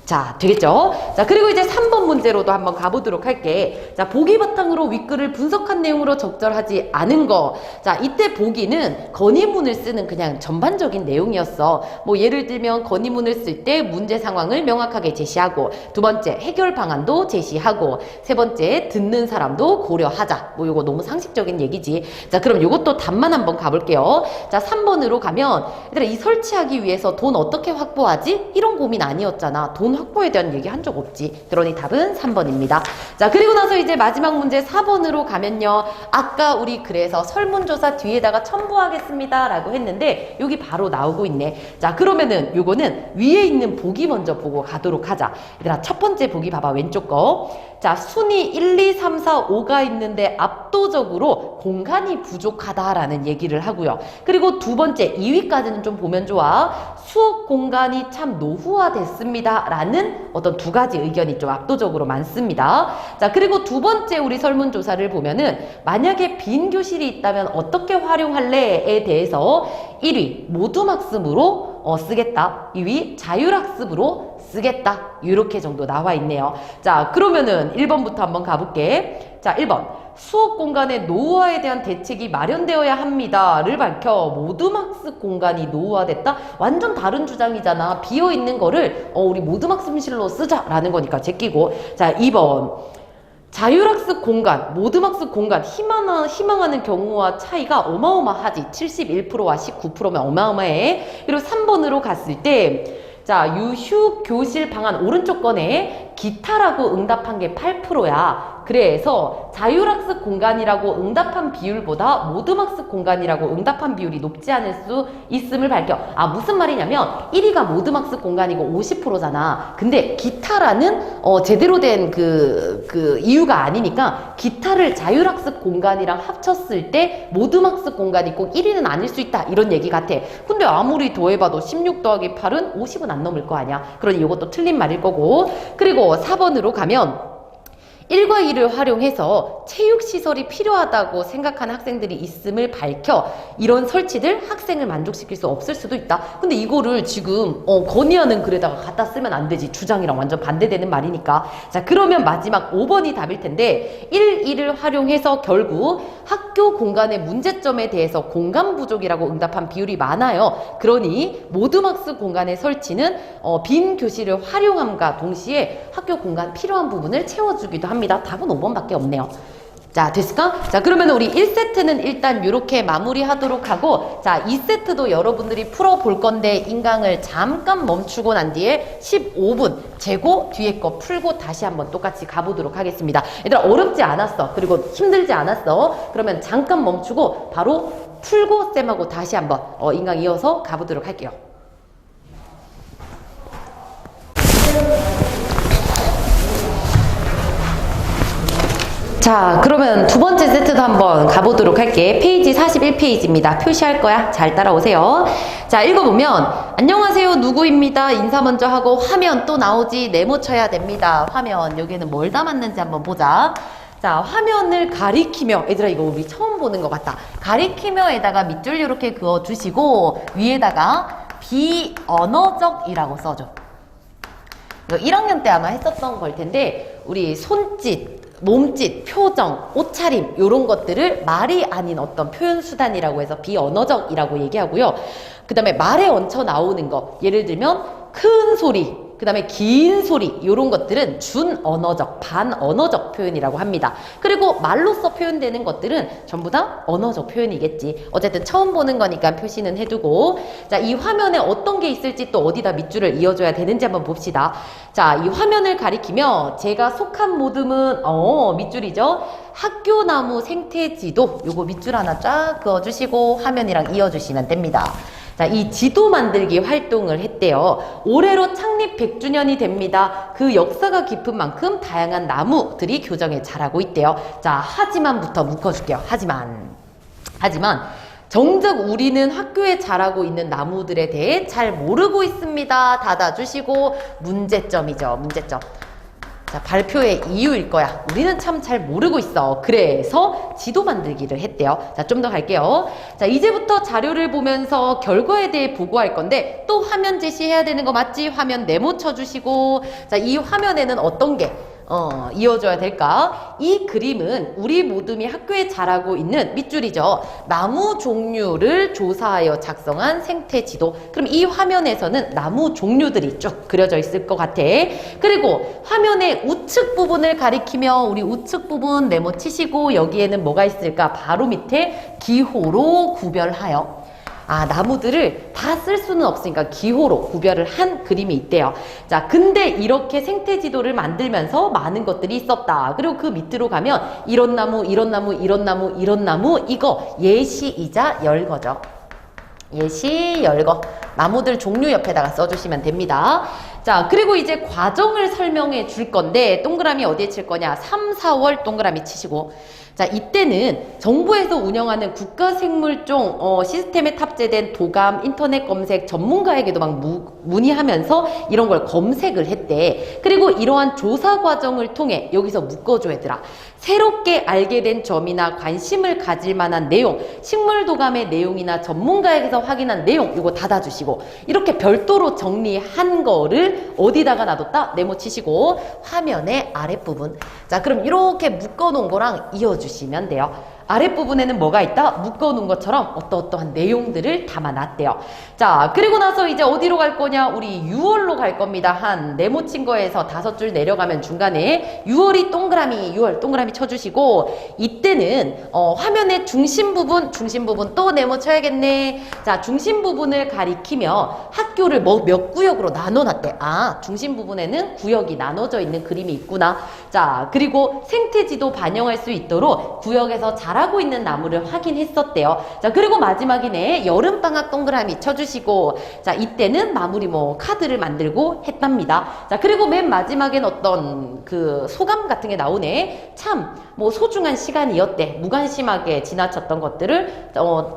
자, 되겠죠? 자, 그리고 이제 3번 문제로도 한번 가보도록 할게. 자, 보기 바탕으로 윗글을 분석한 내용으로 적절하지 않은 거. 자, 이때 보기는 건의문을 쓰는 그냥 전반적인 내용이었어. 뭐 예를 들면 건의문을 쓸 때 문제 상황을 명확하게 제시하고, 두 번째 해결 방안도 제시하고, 세 번째 듣는 사람도 고려하자. 뭐 요거 너무 상식적인 얘기지. 자, 그럼 요것도 답만 한번 가볼게요. 자, 3번으로 가면 얘들아 이 설치하기 위해서 돈 어떻게 확보하지? 이런 고민 아니었잖아. 돈 확보에 대한 얘기 한 적 없지. 그러니 답은 3번입니다. 자, 그리고 나서 이제 마지막 문제 4번으로 가면요. 아까 우리 그래서 설문조사 뒤에다가 첨부하겠습니다 라고 했는데 여기 바로 나오고 있네. 자, 그러면은 요거는 위에 있는 보기 먼저 보고 가도록 하자. 얘들아 첫 번째 보기 봐봐. 왼쪽 거. 자, 순위 1, 2, 3, 4, 5가 있는데 압도적으로 공간이 부족하다라는 얘기를 하고요. 그리고 두 번째 2위까지는 좀 보면 좋아. 수업 공간이 참 노후화됐습니다 라는 어떤 두 가지 의견이 좀 압도적으로 많습니다. 자, 그리고 두 번째 우리 설문조사를 보면은 만약에 빈 교실이 있다면 어떻게 활용할래에 대해서 1위 모두학습으로 쓰겠다. 2위 자율학습으로 쓰겠다. 이렇게 정도 나와 있네요. 자, 그러면은 1번부터 한번 가볼게. 자, 1번 수업 공간의 노후화에 대한 대책이 마련되어야 합니다를 밝혀 모둠학습 공간이 노후화됐다? 완전 다른 주장이잖아. 비어있는 거를 우리 모둠학습실로 쓰자라는 거니까 제끼고. 자, 2번 자율학습 공간, 모둠학습 공간 희망하는 경우와 차이가 어마어마하지. 71%와 19%면 어마어마해. 그리고 3번으로 갔을 때 자, 유휴 교실 방안 오른쪽 거네. 기타라고 응답한 게 8%야. 그래서 자율학습 공간이라고 응답한 비율보다 모둠학습 공간이라고 응답한 비율이 높지 않을 수 있음을 밝혀. 아, 무슨 말이냐면 1위가 모둠학습 공간이고 50%잖아. 근데 기타라는 제대로 된 그 이유가 아니니까 기타를 자율학습 공간이랑 합쳤을 때 모둠학습 공간이 꼭 1위는 아닐 수 있다. 이런 얘기 같아. 근데 아무리 더해봐도 16 더하기 8은 50은 안 넘을 거 아니야. 그러니 이것도 틀린 말일 거고. 그리고 4번으로 가면 1과 2를 활용해서 체육시설이 필요하다고 생각하는 학생들이 있음을 밝혀 이런 설치들 학생을 만족시킬 수 없을 수도 있다. 근데 이거를 지금 건의하는 글에다가 갖다 쓰면 안 되지. 주장이랑 완전 반대되는 말이니까. 자, 그러면 마지막 5번이 답일 텐데 1, 2를 활용해서 결국 학교 공간의 문제점에 대해서 공간 부족이라고 응답한 비율이 많아요. 그러니 모둠학습 공간의 설치는 빈 교실을 활용함과 동시에 학교 공간 필요한 부분을 채워주기도 합니다. 답은 5번밖에 없네요. 자, 됐을까? 자, 그러면 우리 1세트는 일단 이렇게 마무리하도록 하고, 자, 2세트도 여러분들이 풀어볼 건데 인강을 잠깐 멈추고 난 뒤에 15분 재고 뒤에 거 풀고 다시 한번 똑같이 가보도록 하겠습니다. 얘들아 어렵지 않았어. 그리고 힘들지 않았어. 그러면 잠깐 멈추고 바로 풀고 쌤하고 다시 한번 인강 이어서 가보도록 할게요. 자, 그러면 두 번째 세트도 한번 가보도록 할게. 페이지 41페이지입니다. 표시할 거야. 잘 따라오세요. 자, 읽어보면 안녕하세요 누구입니다. 인사 먼저 하고 화면 또 나오지. 네모 쳐야 됩니다. 화면 여기는 뭘 담았는지 한번 보자. 자, 화면을 가리키며, 얘들아 이거 우리 처음 보는 것 같다. 가리키며에다가 밑줄 이렇게 그어주시고 위에다가 비언어적이라고 써줘. 이거 1학년 때 아마 했었던 걸 텐데 우리 손짓, 몸짓, 표정, 옷차림 이런 것들을 말이 아닌 어떤 표현 수단이라고 해서 비언어적이라고 얘기하고요. 그 다음에 말에 얹혀 나오는 거, 예를 들면 큰 소리, 그 다음에 긴 소리 이런 것들은 준언어적, 반언어적 표현이라고 합니다. 그리고 말로써 표현되는 것들은 전부 다 언어적 표현이겠지. 어쨌든 처음 보는 거니까 표시는 해두고, 자, 이 화면에 어떤 게 있을지 또 어디다 밑줄을 이어줘야 되는지 한번 봅시다. 자, 이 화면을 가리키며 제가 속한 모듬은 밑줄이죠. 학교나무 생태지도 요거 밑줄 하나 쫙 그어주시고 화면이랑 이어주시면 됩니다. 자, 이 지도 만들기 활동을 했대요. 올해로 창립 100주년이 됩니다. 그 역사가 깊은 만큼 다양한 나무들이 교정에 자라고 있대요. 자, 하지만부터 묶어줄게요. 하지만 정작 우리는 학교에 자라고 있는 나무들에 대해 잘 모르고 있습니다. 닫아주시고 문제점이죠. 문제점. 자, 발표의 이유일 거야. 우리는 참 잘 모르고 있어. 그래서 지도 만들기를 했대요. 자, 좀 더 갈게요. 자, 이제부터 자료를 보면서 결과에 대해 보고할 건데 또 화면 제시해야 되는 거 맞지? 화면 네모 쳐주시고, 자, 이 화면에는 어떤 게 이어줘야 될까? 이 그림은 우리 모둠이 학교에 자라고 있는 밑줄이죠. 나무 종류를 조사하여 작성한 생태지도. 그럼 이 화면에서는 나무 종류들이 쭉 그려져 있을 것 같아. 그리고 화면의 우측 부분을 가리키며 우리 우측 부분 네모 치시고 여기에는 뭐가 있을까? 바로 밑에 기호로 구별하여. 아, 나무들을 다 쓸 수는 없으니까 기호로 구별을 한 그림이 있대요. 자, 근데 이렇게 생태지도를 만들면서 많은 것들이 있었다. 그리고 그 밑으로 가면 이런 나무, 이런 나무, 이런 나무, 이런 나무, 이거 예시이자 열거죠. 예시, 열거. 나무들 종류 옆에다가 써주시면 됩니다. 자, 그리고 이제 과정을 설명해 줄 건데 동그라미 어디에 칠 거냐? 3, 4월 동그라미 치시고, 자, 이때는 정부에서 운영하는 국가생물종 시스템에 탑재된 도감, 인터넷 검색 전문가에게도 막 문의하면서 이런 걸 검색을 했대. 그리고 이러한 조사 과정을 통해 여기서 묶어줘 얘들아. 새롭게 알게 된 점이나 관심을 가질 만한 내용, 식물도감의 내용이나 전문가에게서 확인한 내용 이거 닫아주시고, 이렇게 별도로 정리한 거를 어디다가 놔뒀다? 네모 치시고 화면의 아랫부분. 자, 그럼 이렇게 묶어놓은 거랑 이어주시면 돼요. 아랫부분에는 뭐가 있다? 묶어놓은 것처럼 어떠한 내용들을 담아놨대요. 자, 그리고 나서 이제 어디로 갈 거냐? 우리 6월로 갈 겁니다. 한 네모 친 거에서 5줄 내려가면 중간에 6월이 동그라미, 6월 동그라미 쳐주시고, 이때는 화면의 중심 부분 또 네모 쳐야겠네. 자, 중심 부분을 가리키며 학교를 몇 구역으로 나눠놨대. 아, 중심 부분에는 구역이 나눠져 있는 그림이 있구나. 자, 그리고 생태지도 반영할 수 있도록 구역에서 자라고 있는 나무를 확인했었대요. 자, 그리고 마지막이네. 여름방학 동그라미 쳐주시고, 자, 이때는 마무리 카드를 만들고 했답니다. 자, 그리고 맨 마지막엔 어떤 그 소감 같은 게 나오네. 참 소중한 시간이었대. 무관심하게 지나쳤던 것들을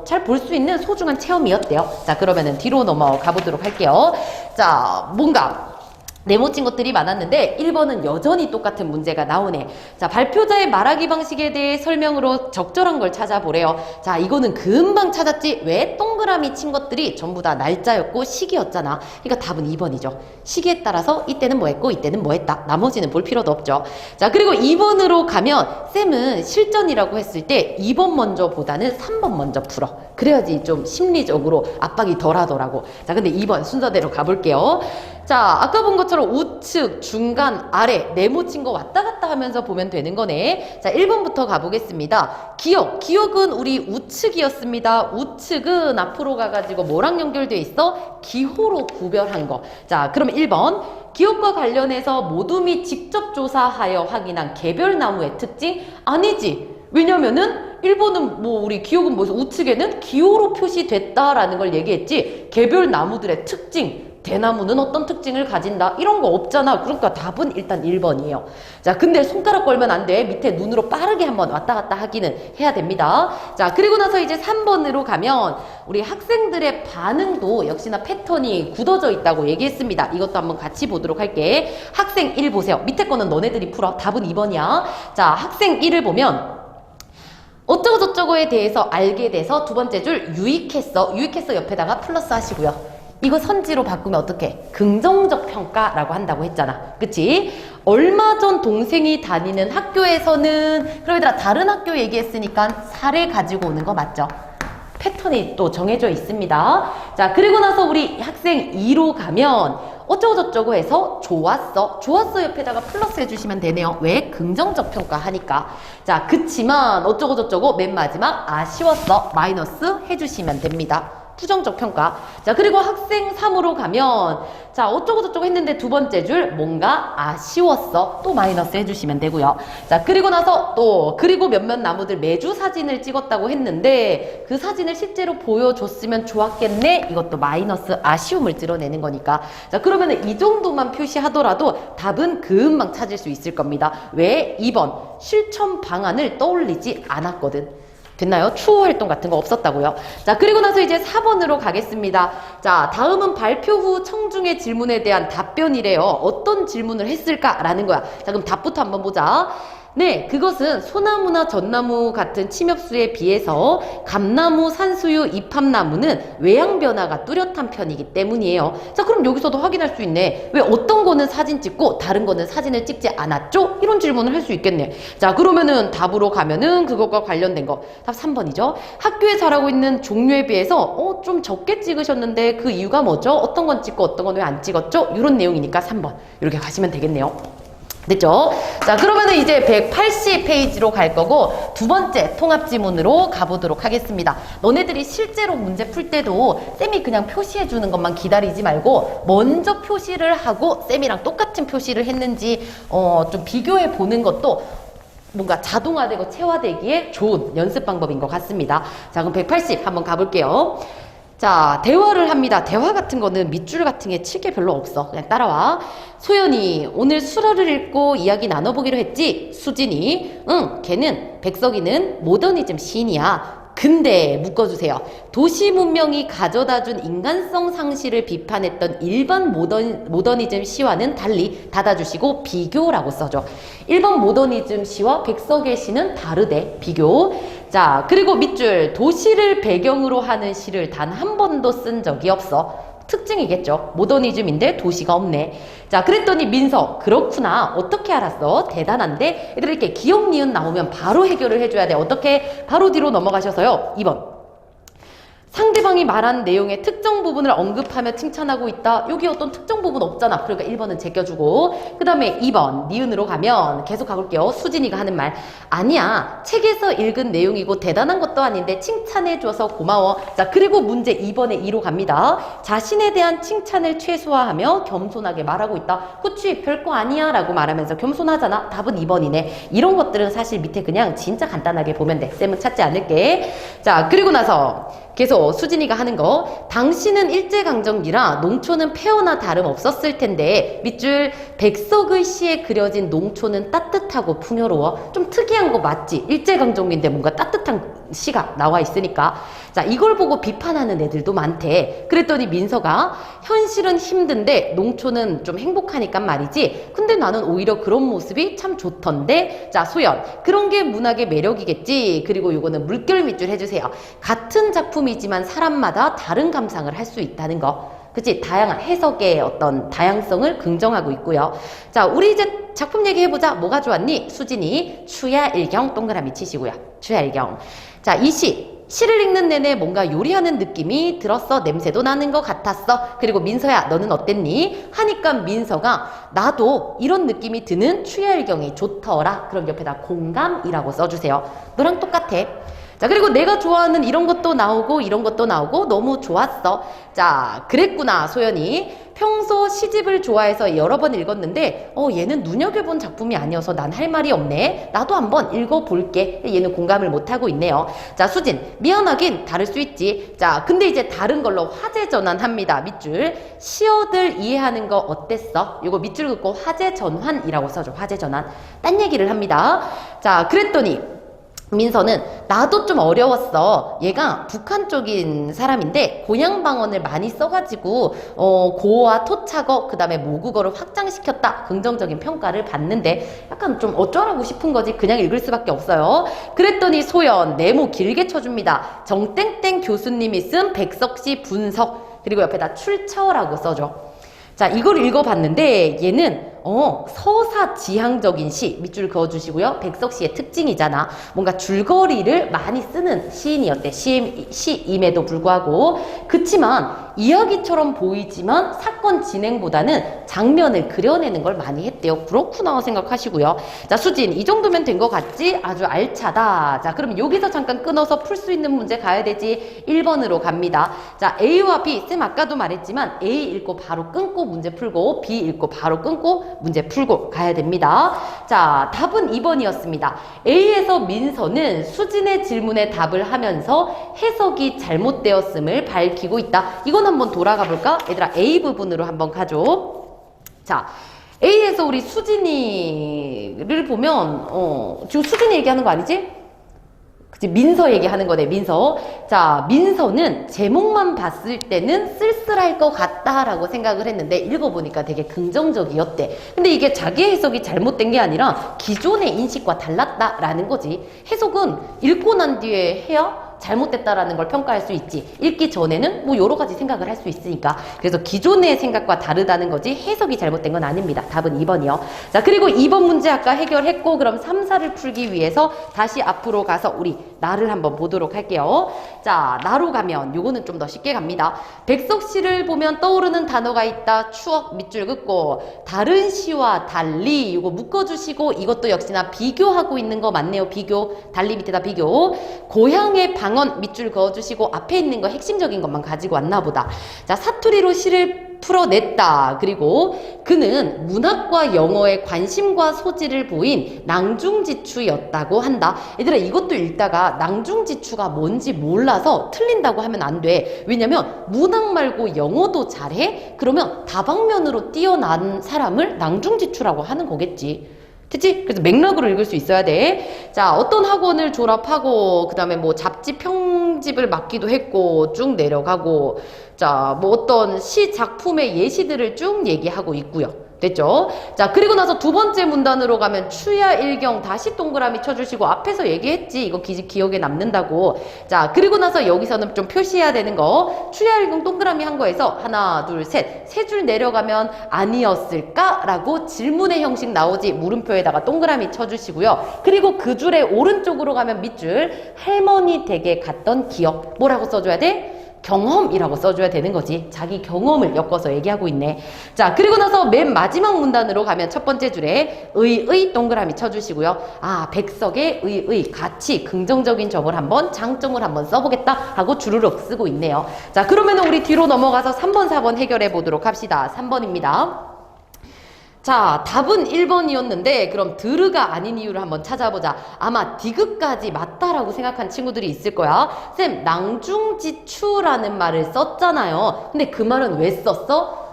잘 볼 수 있는 소중한 체험이었대요. 자, 그러면은 뒤로 넘어가 보도록 할게요. 자, 뭔가 네모 친 것들이 많았는데 1번은 여전히 똑같은 문제가 나오네. 자, 발표자의 말하기 방식에 대해 설명으로 적절한 걸 찾아보래요. 자, 이거는 금방 찾았지. 왜? 동그라미 친 것들이 전부 다 날짜였고 시기였잖아. 그러니까 답은 2번이죠. 시기에 따라서 이때는 뭐 했고 이때는 뭐 했다. 나머지는 볼 필요도 없죠. 자, 그리고 2번으로 가면 쌤은 실전이라고 했을 때 2번 먼저 보다는 3번 먼저 풀어. 그래야지 좀 심리적으로 압박이 덜 하더라고. 자, 근데 2번 순서대로 가볼게요. 자, 아까 본 것처럼 우측, 중간, 아래 네모 친 거 왔다 갔다 하면서 보면 되는 거네. 자, 1번부터 가보겠습니다. 기억은 우리 우측이었습니다. 우측은 앞으로 가가지고 뭐랑 연결돼 있어? 기호로 구별한 거. 자, 그럼 1번. 기억과 관련해서 모둠이 직접 조사하여 확인한 개별 나무의 특징? 아니지. 왜냐면은 1번은 우리 기억은 뭐서 우측에는 기호로 표시됐다라는 걸 얘기했지. 개별 나무들의 특징, 대나무는 어떤 특징을 가진다 이런 거 없잖아. 그러니까 답은 일단 1번이에요. 자, 근데 손가락 걸면 안 돼. 밑에 눈으로 빠르게 한번 왔다 갔다 하기는 해야 됩니다. 자, 그리고 나서 이제 3번으로 가면 우리 학생들의 반응도 역시나 패턴이 굳어져 있다고 얘기했습니다. 이것도 한번 같이 보도록 할게. 학생 1 보세요. 밑에 거는 너네들이 풀어. 답은 2번이야. 자, 학생 1을 보면 어쩌고저쩌고에 대해서 알게 돼서 두 번째 줄 유익했어. 유익했어 옆에다가 플러스 하시고요. 이거 선지로 바꾸면 어떻게? 긍정적 평가라고 한다고 했잖아. 그치? 얼마 전 동생이 다니는 학교에서는, 그럼 얘들아 다른 학교 얘기했으니까 사례 가지고 오는 거 맞죠? 패턴이 또 정해져 있습니다. 자, 그리고 나서 우리 학생 2로 가면 어쩌고저쩌고 해서 좋았어. 좋았어 옆에다가 플러스 해주시면 되네요. 왜? 긍정적 평가 하니까. 자, 그치만 어쩌고저쩌고 맨 마지막 아쉬웠어. 마이너스 해주시면 됩니다. 부정적 평가. 자, 그리고 학생 3으로 가면 자, 어쩌고저쩌고 했는데 두 번째 줄 뭔가 아쉬웠어. 또 마이너스 해주시면 되고요. 자, 그리고 나서 또 그리고 몇몇 나무들 매주 사진을 찍었다고 했는데 그 사진을 실제로 보여줬으면 좋았겠네. 이것도 마이너스 아쉬움을 드러내는 거니까. 자, 그러면은 이 정도만 표시하더라도 답은 금방 찾을 수 있을 겁니다. 왜? 2번 실천 방안을 떠올리지 않았거든. 됐나요? 추후 활동 같은 거 없었다고요. 자, 그리고 나서 이제 4번으로 가겠습니다. 자, 다음은 발표 후 청중의 질문에 대한 답변이래요. 어떤 질문을 했을까라는 거야. 자, 그럼 답부터 한번 보자. 네, 그것은 소나무나 전나무 같은 침엽수에 비해서 감나무, 산수유, 이팝나무는 외양 변화가 뚜렷한 편이기 때문이에요. 자, 그럼 여기서도 확인할 수 있네. 왜 어떤 거는 사진 찍고 다른 거는 사진을 찍지 않았죠? 이런 질문을 할 수 있겠네. 자, 그러면은 답으로 가면은 그것과 관련된 거. 답 3번이죠. 학교에 자라고 있는 종류에 비해서 좀 적게 찍으셨는데 그 이유가 뭐죠? 어떤 건 찍고 어떤 건 왜 안 찍었죠? 이런 내용이니까 3번. 이렇게 가시면 되겠네요. 됐죠? 자, 그러면은 이제 180페이지로 갈 거고 두 번째 통합 지문으로 가보도록 하겠습니다. 너네들이 실제로 문제 풀 때도 쌤이 그냥 표시해 주는 것만 기다리지 말고 먼저 표시를 하고 쌤이랑 똑같은 표시를 했는지 좀 비교해 보는 것도 뭔가 자동화되고 체화되기에 좋은 연습 방법인 것 같습니다. 자, 그럼 180 한번 가볼게요. 자, 대화를 합니다. 대화 같은 거는 밑줄 같은 게 칠 게 별로 없어. 그냥 따라와. 소연이 오늘 수러를 읽고 이야기 나눠보기로 했지? 수진이 응, 걔는 백석이는 모더니즘 시인이야. 근데 묶어주세요. 도시 문명이 가져다준 인간성 상실을 비판했던 일반 모더니즘 시와는 달리 닫아주시고 비교라고 써줘. 일반 모더니즘 시와 백석의 시는 다르대. 비교. 자, 그리고 밑줄 도시를 배경으로 하는 시를 단 한 번도 쓴 적이 없어. 특징이겠죠. 모더니즘인데 도시가 없네. 자, 그랬더니 민서 그렇구나. 어떻게 알았어? 대단한데? 얘들 이렇게 기억 니은 나오면 바로 해결을 해줘야 돼. 어떻게? 바로 뒤로 넘어가셔서요. 2번. 상대방이 말한 내용의 특정 부분을 언급하며 칭찬하고 있다. 여기 어떤 특정 부분 없잖아. 그러니까 1번은 제껴주고 그 다음에 2번 니은으로 가면 계속 가볼게요. 수진이가 하는 말 아니야. 책에서 읽은 내용이고 대단한 것도 아닌데 칭찬해줘서 고마워. 자, 그리고 문제 2번에 2로 갑니다. 자신에 대한 칭찬을 최소화하며 겸손하게 말하고 있다. 그치 별거 아니야 라고 말하면서 겸손하잖아. 답은 2번이네. 이런 것들은 사실 밑에 그냥 진짜 간단하게 보면 돼. 쌤은 찾지 않을게. 자, 그리고 나서 계속 수진이가 하는 거 당신은 일제강점기라 농촌은 폐허나 다름없었을 텐데 밑줄 백석의 시에 그려진 농촌은 따뜻하고 풍요로워. 좀 특이한 거 맞지? 일제강점기인데 뭔가 따뜻한 시가 나와 있으니까. 자, 이걸 보고 비판하는 애들도 많대. 그랬더니 민서가 현실은 힘든데 농촌은 좀 행복하니까 말이지. 근데 나는 오히려 그런 모습이 참 좋던데. 자, 소연 그런 게 문학의 매력이겠지. 그리고 요거는 물결 밑줄 해주세요. 같은 작품이지만 사람마다 다른 감상을 할 수 있다는 거. 그치? 다양한 해석의 어떤 다양성을 긍정하고 있고요. 자, 우리 이제 작품 얘기해보자. 뭐가 좋았니? 수진이 추야일경 동그라미 치시고요. 추야일경. 자, 이 시를 읽는 내내 뭔가 요리하는 느낌이 들었어. 냄새도 나는 것 같았어. 그리고 민서야 너는 어땠니? 하니까 민서가 나도 이런 느낌이 드는 추야일경이 좋더라. 그럼 옆에다 공감이라고 써주세요. 너랑 똑같아. 자, 그리고 내가 좋아하는 이런 것도 나오고 이런 것도 나오고 너무 좋았어. 자, 그랬구나 소연이. 평소 시집을 좋아해서 여러 번 읽었는데 얘는 눈여겨본 작품이 아니어서 난 할 말이 없네. 나도 한번 읽어볼게. 얘는 공감을 못하고 있네요. 자, 수진, 미안하긴 다를 수 있지. 자, 근데 이제 다른 걸로 화제 전환합니다. 밑줄. 시어들 이해하는 거 어땠어? 이거 밑줄 긋고 화제 전환이라고 써줘. 화제 전환. 딴 얘기를 합니다. 자, 그랬더니 민서는 나도 좀 어려웠어. 얘가 북한 쪽인 사람인데 고향 방언을 많이 써가지고 고어와 토착어 그 다음에 모국어를 확장시켰다. 긍정적인 평가를 받는데 약간 좀 어쩌라고 싶은 거지. 그냥 읽을 수밖에 없어요. 그랬더니 소연 네모 길게 쳐줍니다. 정땡땡 교수님이 쓴 백석시 분석 그리고 옆에다 출처라고 써줘. 자, 이걸 읽어봤는데 얘는 서사지향적인 시 밑줄 그어주시고요. 백석시의 특징이잖아. 뭔가 줄거리를 많이 쓰는 시인이었대. 시임에도 불구하고. 그치만 이야기처럼 보이지만 사건 진행보다는 장면을 그려내는 걸 많이 했대요. 그렇구나 생각하시고요. 자, 수진 이 정도면 된 것 같지? 아주 알차다. 자, 그럼 여기서 잠깐 끊어서 풀 수 있는 문제 가야 되지. 1번으로 갑니다. 자, A와 B 쌤 아까도 말했지만 A 읽고 바로 끊고 문제 풀고 B 읽고 바로 끊고 문제 풀고 가야 됩니다. 자, 답은 2번이었습니다. A에서 민서는 수진의 질문에 답을 하면서 해석이 잘못되었음을 밝히고 있다. 이건 한번 돌아가 볼까? 얘들아 A 부분으로 한번 가죠. 자, A에서 우리 수진이를 보면 지금 수진이 얘기하는 거 아니지? 그치, 민서 얘기하는 거네, 민서. 자, 민서는 제목만 봤을 때는 쓸쓸할 것 같다라고 생각을 했는데 읽어보니까 되게 긍정적이었대. 근데 이게 자기 해석이 잘못된 게 아니라 기존의 인식과 달랐다라는 거지. 해석은 읽고 난 뒤에 해야 잘못됐다라는 걸 평가할 수 있지. 읽기 전에는 뭐 여러 가지 생각을 할 수 있으니까. 그래서 기존의 생각과 다르다는 거지 해석이 잘못된 건 아닙니다. 답은 2번이요. 자, 그리고 2번 문제 아까 해결했고 그럼 3, 4를 풀기 위해서 다시 앞으로 가서 우리 나를 한번 보도록 할게요. 자, 나로 가면 요거는 좀 더 쉽게 갑니다. 백석시를 보면 떠오르는 단어가 있다. 추억 밑줄 긋고 다른 시와 달리 요거 묶어주시고 이것도 역시나 비교하고 있는 거 맞네요. 비교. 달리 밑에다 비교. 고향의 방언 밑줄 그어주시고 앞에 있는 거 핵심적인 것만 가지고 왔나 보다. 자, 사투리로 시를 풀어냈다. 그리고 그는 문학과 영어에 관심과 소질을 보인 낭중지추였다고 한다. 얘들아 이것도 읽다가 낭중지추가 뭔지 몰라서 틀린다고 하면 안 돼. 왜냐면 문학 말고 영어도 잘해? 그러면 다방면으로 뛰어난 사람을 낭중지추라고 하는 거겠지. 됐지? 그래서 맥락으로 읽을 수 있어야 돼. 자, 어떤 학원을 졸업하고 그 다음에 뭐 잡지 평집을 맡기도 했고 쭉 내려가고 자, 뭐 어떤 시 작품의 예시들을 쭉 얘기하고 있고요. 됐죠? 자, 그리고 나서 두 번째 문단으로 가면 추야 일경 다시 동그라미 쳐주시고 앞에서 얘기했지. 이거 기억에 남는다고. 자, 그리고 나서 여기서는 좀 표시해야 되는 거. 추야 일경 동그라미 한 거에서 하나, 둘, 셋. 세 줄 내려가면 아니었을까? 라고 질문의 형식 나오지. 물음표에다가 동그라미 쳐주시고요. 그리고 그 줄의 오른쪽으로 가면 밑줄. 할머니 댁에 갔던 기억. 뭐라고 써줘야 돼? 경험이라고 써줘야 되는 거지. 자기 경험을 엮어서 얘기하고 있네. 자, 그리고 나서 맨 마지막 문단으로 가면 첫 번째 줄에 의의 동그라미 쳐주시고요. 아, 백석의 의의 같이 긍정적인 점을 한번 장점을 한번 써보겠다 하고 주르륵 쓰고 있네요. 자, 그러면 우리 뒤로 넘어가서 3번, 4번 해결해 보도록 합시다. 3번입니다. 자, 답은 1번이었는데 그럼 드르가 아닌 이유를 한번 찾아보자. 아마 디귿까지 맞다라고 생각한 친구들이 있을 거야. 쌤, 낭중지추라는 말을 썼잖아요. 근데 그 말은 왜 썼어?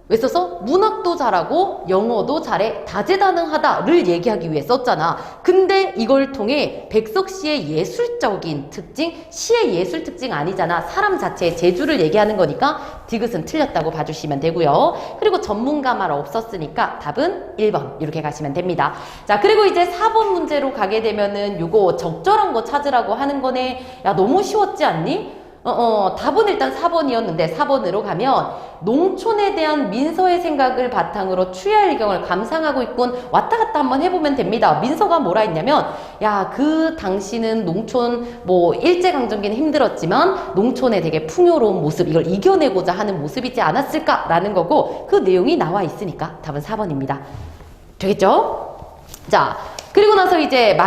왜 썼어? 문학도 잘하고 영어도 잘해 다재다능하다를 얘기하기 위해 썼잖아. 근데 이걸 통해 백석시의 예술적인 특징, 시의 예술 특징 아니잖아. 사람 자체의 재주를 얘기하는 거니까 디귿은 틀렸다고 봐주시면 되고요. 그리고 전문가 말 없었으니까 답은 1번 이렇게 가시면 됩니다. 자, 그리고 이제 4번 문제로 가게 되면은 요거 적절한 거 찾으라고 하는 거네. 야, 너무 쉬웠지 않니? 답은 일단 4번이었는데 4번으로 가면 농촌에 대한 민서의 생각을 바탕으로 추야일경을 감상하고 있군. 왔다 갔다 한번 해보면 됩니다. 민서가 뭐라 했냐면 야, 그 당시는 농촌 뭐 일제강점기는 힘들었지만 농촌의 되게 풍요로운 모습 이걸 이겨내고자 하는 모습이지 않았을까라는 거고 그 내용이 나와 있으니까 답은 4번입니다. 되겠죠? 자, 그리고 나서 이제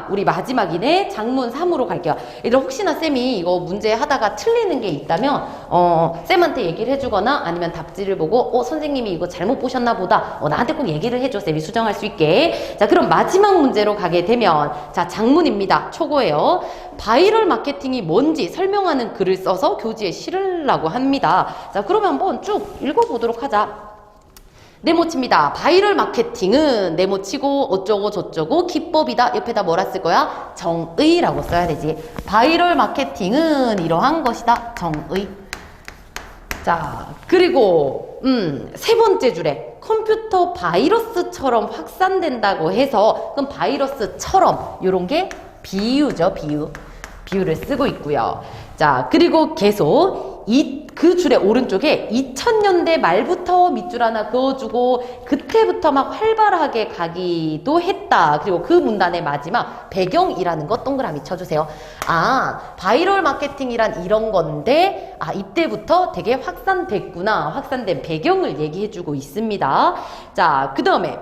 우리 마지막이네. 장문 3으로 갈게요. 얘들 혹시나 쌤이 이거 문제 하다가 틀리는 게 있다면, 쌤한테 얘기를 해주거나 아니면 답지를 보고, 선생님이 이거 잘못 보셨나 보다. 나한테 꼭 얘기를 해줘. 쌤이 수정할 수 있게. 자, 그럼 마지막 문제로 가게 되면, 자, 장문입니다. 초고예요. 바이럴 마케팅이 뭔지 설명하는 글을 써서 교지에 실으려고 합니다. 자, 그러면 한번 쭉 읽어보도록 하자. 네모칩니다. 바이럴 마케팅은 네모치고 어쩌고 저쩌고 기법이다. 옆에다 뭐라 쓸 거야? 정의라고 써야 되지. 바이럴 마케팅은 이러한 것이다. 정의. 자, 그리고 세 번째 줄에 컴퓨터 바이러스처럼 확산된다고 해서 그럼 바이러스처럼 이런 게 비유죠. 비유를 쓰고 있고요. 자, 그리고 계속 그 줄의 오른쪽에 2000년대 말부터 밑줄 하나 그어주고 그때부터 막 활발하게 가기도 했다. 그리고 그 문단의 마지막 배경이라는 거 동그라미 쳐주세요. 바이럴 마케팅이란 이런 건데 이때부터 되게 확산됐구나. 확산된 배경을 얘기해주고 있습니다. 자, 그 다음에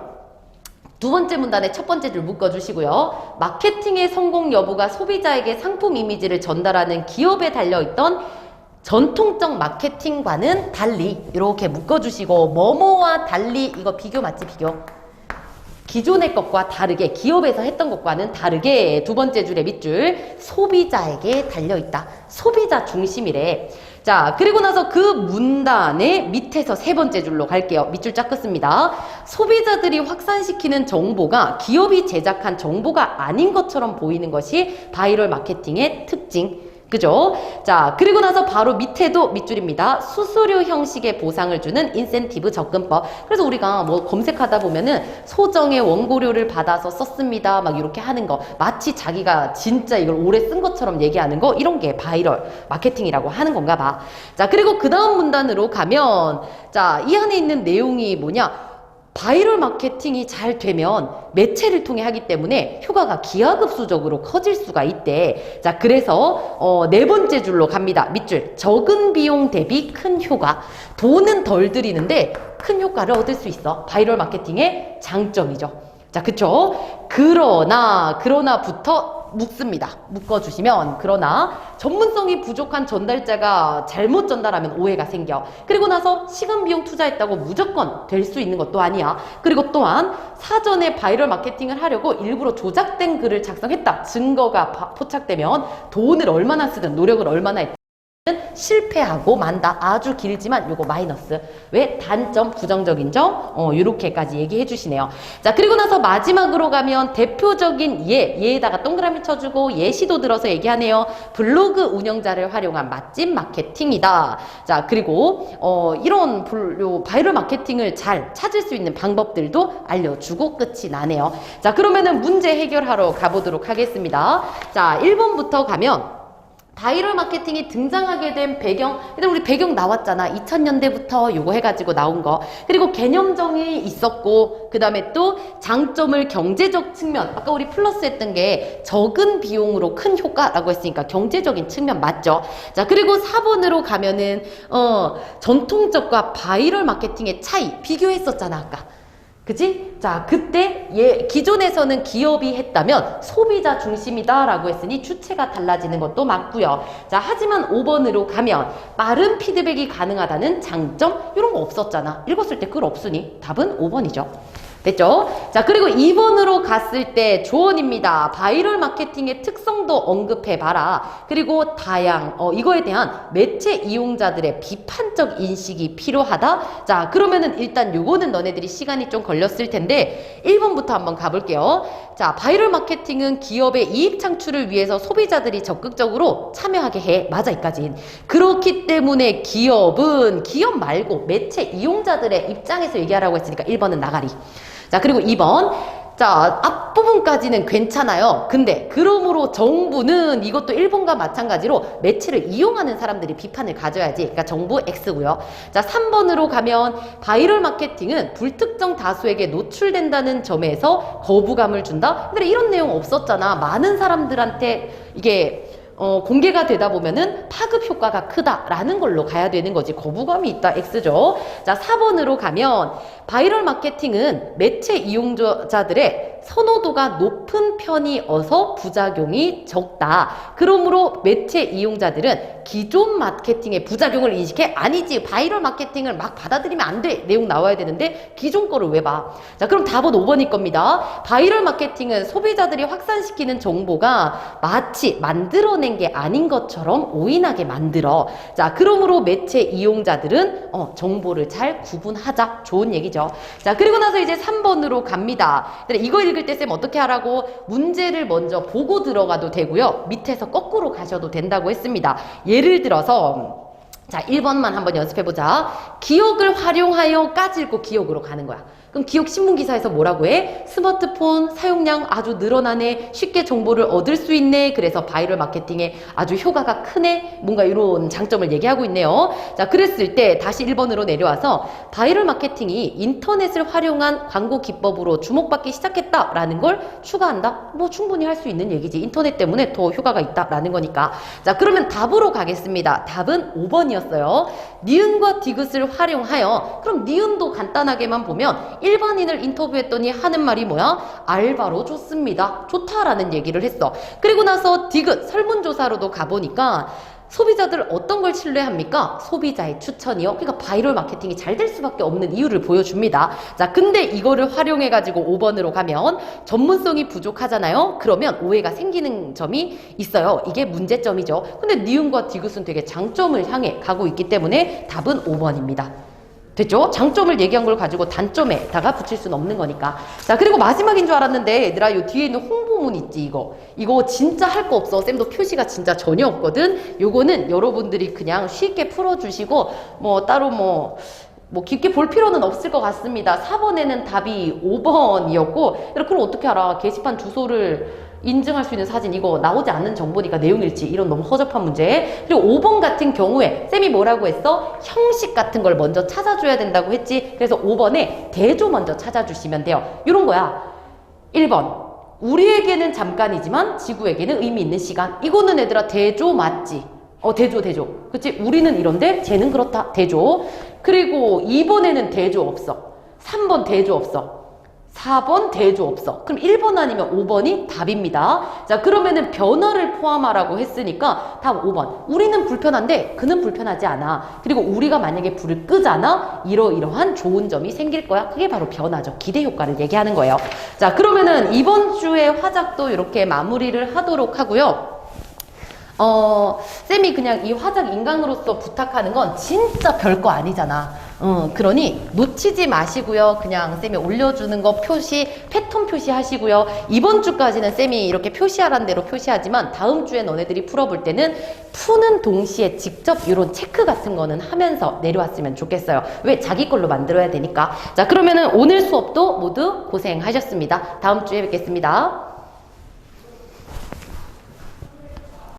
두 번째 문단에 첫 번째 줄 묶어주시고요. 마케팅의 성공 여부가 소비자에게 상품 이미지를 전달하는 기업에 달려있던 전통적 마케팅과는 달리 이렇게 묶어주시고 뭐뭐와 달리 이거 비교 맞지? 비교. 기존의 것과 다르게 기업에서 했던 것과는 다르게 두 번째 줄의 밑줄 소비자에게 달려있다. 소비자 중심이래. 자, 그리고 나서 그 문단의 밑에서 세 번째 줄로 갈게요. 밑줄 쫙 긋습니다. 소비자들이 확산시키는 정보가 기업이 제작한 정보가 아닌 것처럼 보이는 것이 바이럴 마케팅의 특징. 그죠? 자, 그리고 나서 바로 밑에도 밑줄입니다. 수수료 형식의 보상을 주는 인센티브 접근법. 그래서 우리가 뭐 검색하다 보면은 소정의 원고료를 받아서 썼습니다. 막 이렇게 하는 거. 마치 자기가 진짜 이걸 오래 쓴 것처럼 얘기하는 거. 이런 게 바이럴 마케팅이라고 하는 건가 봐. 자, 그리고 그 다음 문단으로 가면 자, 이 안에 있는 내용이 뭐냐? 바이럴 마케팅이 잘 되면 매체를 통해 하기 때문에 효과가 기하급수적으로 커질 수가 있대. 자, 그래서 네 번째 줄로 갑니다. 밑줄. 적은 비용 대비 큰 효과. 돈은 덜 들이는데 큰 효과를 얻을 수 있어. 바이럴 마케팅의 장점이죠. 자, 그쵸? 그러나부터 묶습니다. 묶어주시면 그러나 전문성이 부족한 전달자가 잘못 전달하면 오해가 생겨. 그리고 나서 시간 비용 투자했다고 무조건 될 수 있는 것도 아니야. 그리고 또한 사전에 바이럴 마케팅을 하려고 일부러 조작된 글을 작성했다. 증거가 포착되면 돈을 얼마나 쓰든 노력을 얼마나 했든 실패하고 만다. 아주 길지만 요거 마이너스. 왜? 단점, 부정적인 점 요렇게까지 얘기해 주시네요. 자, 그리고 나서 마지막으로 가면 대표적인 예에다가 동그라미 쳐주고 예시도 들어서 얘기하네요. 블로그 운영자를 활용한 맛집 마케팅이다. 자, 그리고 이런 바이럴 마케팅을 잘 찾을 수 있는 방법들도 알려주고 끝이 나네요. 자, 그러면은 문제 해결하러 가보도록 하겠습니다. 자, 1번부터 가면 바이럴 마케팅이 등장하게 된 배경, 일단 우리 배경 나왔잖아. 2000년대부터 요거 해가지고 나온 거. 그리고 개념정이 있었고, 그 다음에 또 장점을 경제적 측면, 아까 우리 플러스 했던 게 적은 비용으로 큰 효과라고 했으니까 경제적인 측면 맞죠? 자, 그리고 4번으로 가면은 전통적과 바이럴 마케팅의 차이 비교했었잖아, 아까. 그치? 자, 그때 기존에서는 기업이 했다면 소비자 중심이다라고 했으니 주체가 달라지는 것도 맞고요. 자, 하지만 5번으로 가면 빠른 피드백이 가능하다는 장점 이런 거 없었잖아. 읽었을 때 글 없으니 답은 5번이죠. 됐죠? 자, 그리고 2번으로 갔을 때 조언입니다. 바이럴 마케팅의 특성도 언급해봐라. 그리고 이거에 대한 매체 이용자들의 비판적 인식이 필요하다. 자, 그러면은 일단 요거는 너네들이 시간이 좀 걸렸을 텐데 1번부터 한번 가볼게요. 자, 바이럴 마케팅은 기업의 이익 창출을 위해서 소비자들이 적극적으로 참여하게 해. 맞아, 이까진. 그렇기 때문에 기업은 기업 말고 매체 이용자들의 입장에서 얘기하라고 했으니까 1번은 나가리. 자, 그리고 2번. 자, 앞부분까지는 괜찮아요. 근데 그러므로 정부는 이것도 1번과 마찬가지로 매체를 이용하는 사람들이 비판을 가져야지. 그러니까 정부 X고요. 자, 3번으로 가면 바이럴 마케팅은 불특정 다수에게 노출된다는 점에서 거부감을 준다. 근데 이런 내용 없었잖아. 많은 사람들한테 이게 공개가 되다 보면은 파급 효과가 크다라는 걸로 가야 되는 거지. 거부감이 있다. X죠. 자, 4번으로 가면 바이럴 마케팅은 매체 이용자들의 선호도가 높은 편이어서 부작용이 적다. 그러므로 매체 이용자들은 기존 마케팅의 부작용을 인식해? 아니지. 바이럴 마케팅을 막 받아들이면 안 돼. 내용 나와야 되는데 기존 거를 왜 봐? 자, 그럼 답은 5번일 겁니다. 바이럴 마케팅은 소비자들이 확산시키는 정보가 마치 만들어낸 게 아닌 것처럼 오인하게 만들어. 자, 그러므로 매체 이용자들은 정보를 잘 구분하자. 좋은 얘기죠. 자, 그리고 나서 이제 3번으로 갑니다. 이거 읽을 때 쌤 어떻게 하라고? 문제를 먼저 보고 들어가도 되고요. 밑에서 거꾸로 가셔도 된다고 했습니다. 예를 들어서 자, 1번만 한번 연습해보자. 기억을 활용하여까지 읽고 기억으로 가는 거야. 그럼 기억 신문기사에서 뭐라고 해? 스마트폰 사용량 아주 늘어나네. 쉽게 정보를 얻을 수 있네. 그래서 바이럴 마케팅에 아주 효과가 크네. 뭔가 이런 장점을 얘기하고 있네요. 자, 그랬을 때 다시 1번으로 내려와서 바이럴 마케팅이 인터넷을 활용한 광고 기법으로 주목받기 시작했다라는 걸 추가한다? 뭐 충분히 할 수 있는 얘기지. 인터넷 때문에 더 효과가 있다라는 거니까. 자, 그러면 답으로 가겠습니다. 답은 5번이었어요. 니은과 디귿을 활용하여. 그럼 니은도 간단하게만 보면 일반인을 인터뷰했더니 하는 말이 뭐야? 알바로 좋습니다. 좋다라는 얘기를 했어. 그리고 나서 디귿 설문조사로도 가보니까 소비자들 어떤 걸 신뢰합니까? 소비자의 추천이요. 그러니까 바이럴 마케팅이 잘 될 수밖에 없는 이유를 보여줍니다. 자, 근데 이거를 활용해가지고 5번으로 가면 전문성이 부족하잖아요. 그러면 오해가 생기는 점이 있어요. 이게 문제점이죠. 근데 니은과 디귿은 되게 장점을 향해 가고 있기 때문에 답은 5번입니다. 됐죠? 장점을 얘기한 걸 가지고 단점에다가 붙일 수는 없는 거니까. 자, 그리고 마지막인 줄 알았는데 얘들아, 요 뒤에 있는 홍보문 있지, 이거 진짜 할 거 없어. 쌤도 표시가 진짜 전혀 없거든. 요거는 여러분들이 그냥 쉽게 풀어주시고 뭐 따로 뭐 깊게 볼 필요는 없을 것 같습니다. 4번에는 답이 5번이었고, 그럼 어떻게 알아? 게시판 주소를 인증할 수 있는 사진, 이거 나오지 않는 정보니까 내용일지, 이런 너무 허접한 문제. 그리고 5번 같은 경우에 쌤이 뭐라고 했어? 형식 같은 걸 먼저 찾아줘야 된다고 했지. 그래서 5번에 대조 먼저 찾아주시면 돼요. 이런 거야. 1번 우리에게는 잠깐이지만 지구에게는 의미 있는 시간. 이거는 얘들아 대조 맞지? 대조. 그치? 우리는 이런데 쟤는 그렇다. 대조. 그리고 2번에는 대조 없어. 3번 대조 없어. 4번 대조 없어. 그럼 1번 아니면 5번이 답입니다. 자, 그러면은 변화를 포함하라고 했으니까 답 5번. 우리는 불편한데 그는 불편하지 않아. 그리고 우리가 만약에 불을 끄잖아. 이러이러한 좋은 점이 생길 거야. 그게 바로 변화죠. 기대 효과를 얘기하는 거예요. 자, 그러면은 이번 주에 화작도 이렇게 마무리를 하도록 하고요. 쌤이 그냥 이 화작 인강으로서 부탁하는 건 진짜 별거 아니잖아. 그러니 놓치지 마시고요. 그냥 쌤이 올려주는 거 패턴 표시하시고요. 이번 주까지는 쌤이 이렇게 표시하라는 대로 표시하지만 다음 주에 너네들이 풀어볼 때는 푸는 동시에 직접 이런 체크 같은 거는 하면서 내려왔으면 좋겠어요. 왜? 자기 걸로 만들어야 되니까. 자, 그러면은 오늘 수업도 모두 고생하셨습니다. 다음 주에 뵙겠습니다.